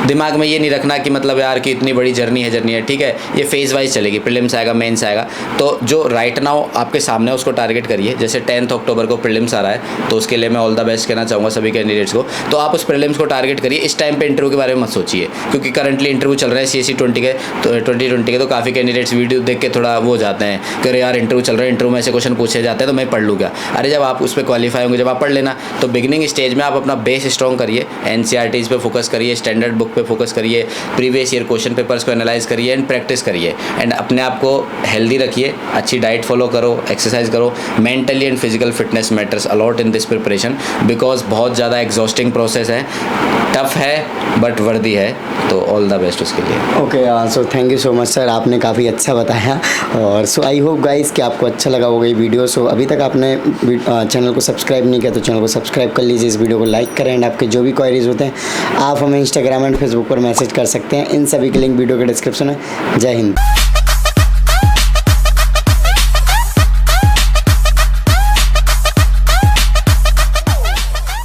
दिमाग में ये नहीं रखना कि मतलब यार कि इतनी बड़ी जर्नी है, ठीक है, ये फेज़ वाइज चलेगी, प्रीलिम्स आएगा, मेंस आएगा। तो जो राइट नाउ आपके सामने उसको टारगेट करिए। जैसे 10 अक्टूबर को प्रीलिम्स आ रहा है, तो उसके लिए मैं ऑल द बेस्ट कहना चाहूँगा सभी कैंडिडेट्स को। तो आप उस प्रीलिम्स को टारगेट करिए। इस टाइम पे इंटरव्यू के बारे में मत सोचिए, क्योंकि करंटली इंटरव्यू चल रहे हैं CSE 2020 के। तो काफ़ी कैंडिडेट्स वीडियो देख के थोड़ा वो जाते हैं कि अरे यार इंटरव्यू चल रहा है, इंटरव्यू में ऐसे क्वेश्चन पूछे जाते हैं तो मैं पढ़ लूँ क्या। अरे जब आप उस पर क्वालिफाई होंगे, जब आप पढ़ लेना। तो बिगिनिंग स्टेज में आप अपना बेस स्ट्रॉन्ग करिए, NCERTs पे फोकस करिए, स्टैंडर्ड बुक पे फोकस करिए, प्रीवियस ईयर क्वेश्चन पेपर्स को एनालाइज करिए एंड प्रैक्टिस करिए। एंड अपने आप को हेल्दी रखिए, अच्छी डाइट फॉलो करो, एक्सरसाइज करो। Mentally and physical fitness matters a lot in this preparation, because बहुत ज़्यादा एग्जॉस्टिंग प्रोसेस है, टफ है बट वर्दी है। तो ऑल द बेस्ट उसके लिए। Okay, so thank you so much sir, आपने काफ़ी अच्छा बताया। और सो आई होप गाइस कि आपको अच्छा लगा होगा ये वीडियो। सो अभी तक आपने चैनल को सब्सक्राइब नहीं किया तो चैनल को सब्सक्राइब कर लीजिए, इस वीडियो को लाइक करें। एंड आपके जो भी क्वेरीज होते हैं आप हमें इंस्टाग्राम एंड फेसबुक पर मैसेज कर सकते हैं। इन सभी के लिंक वीडियो के डिस्क्रिप्शन में। जय हिंद।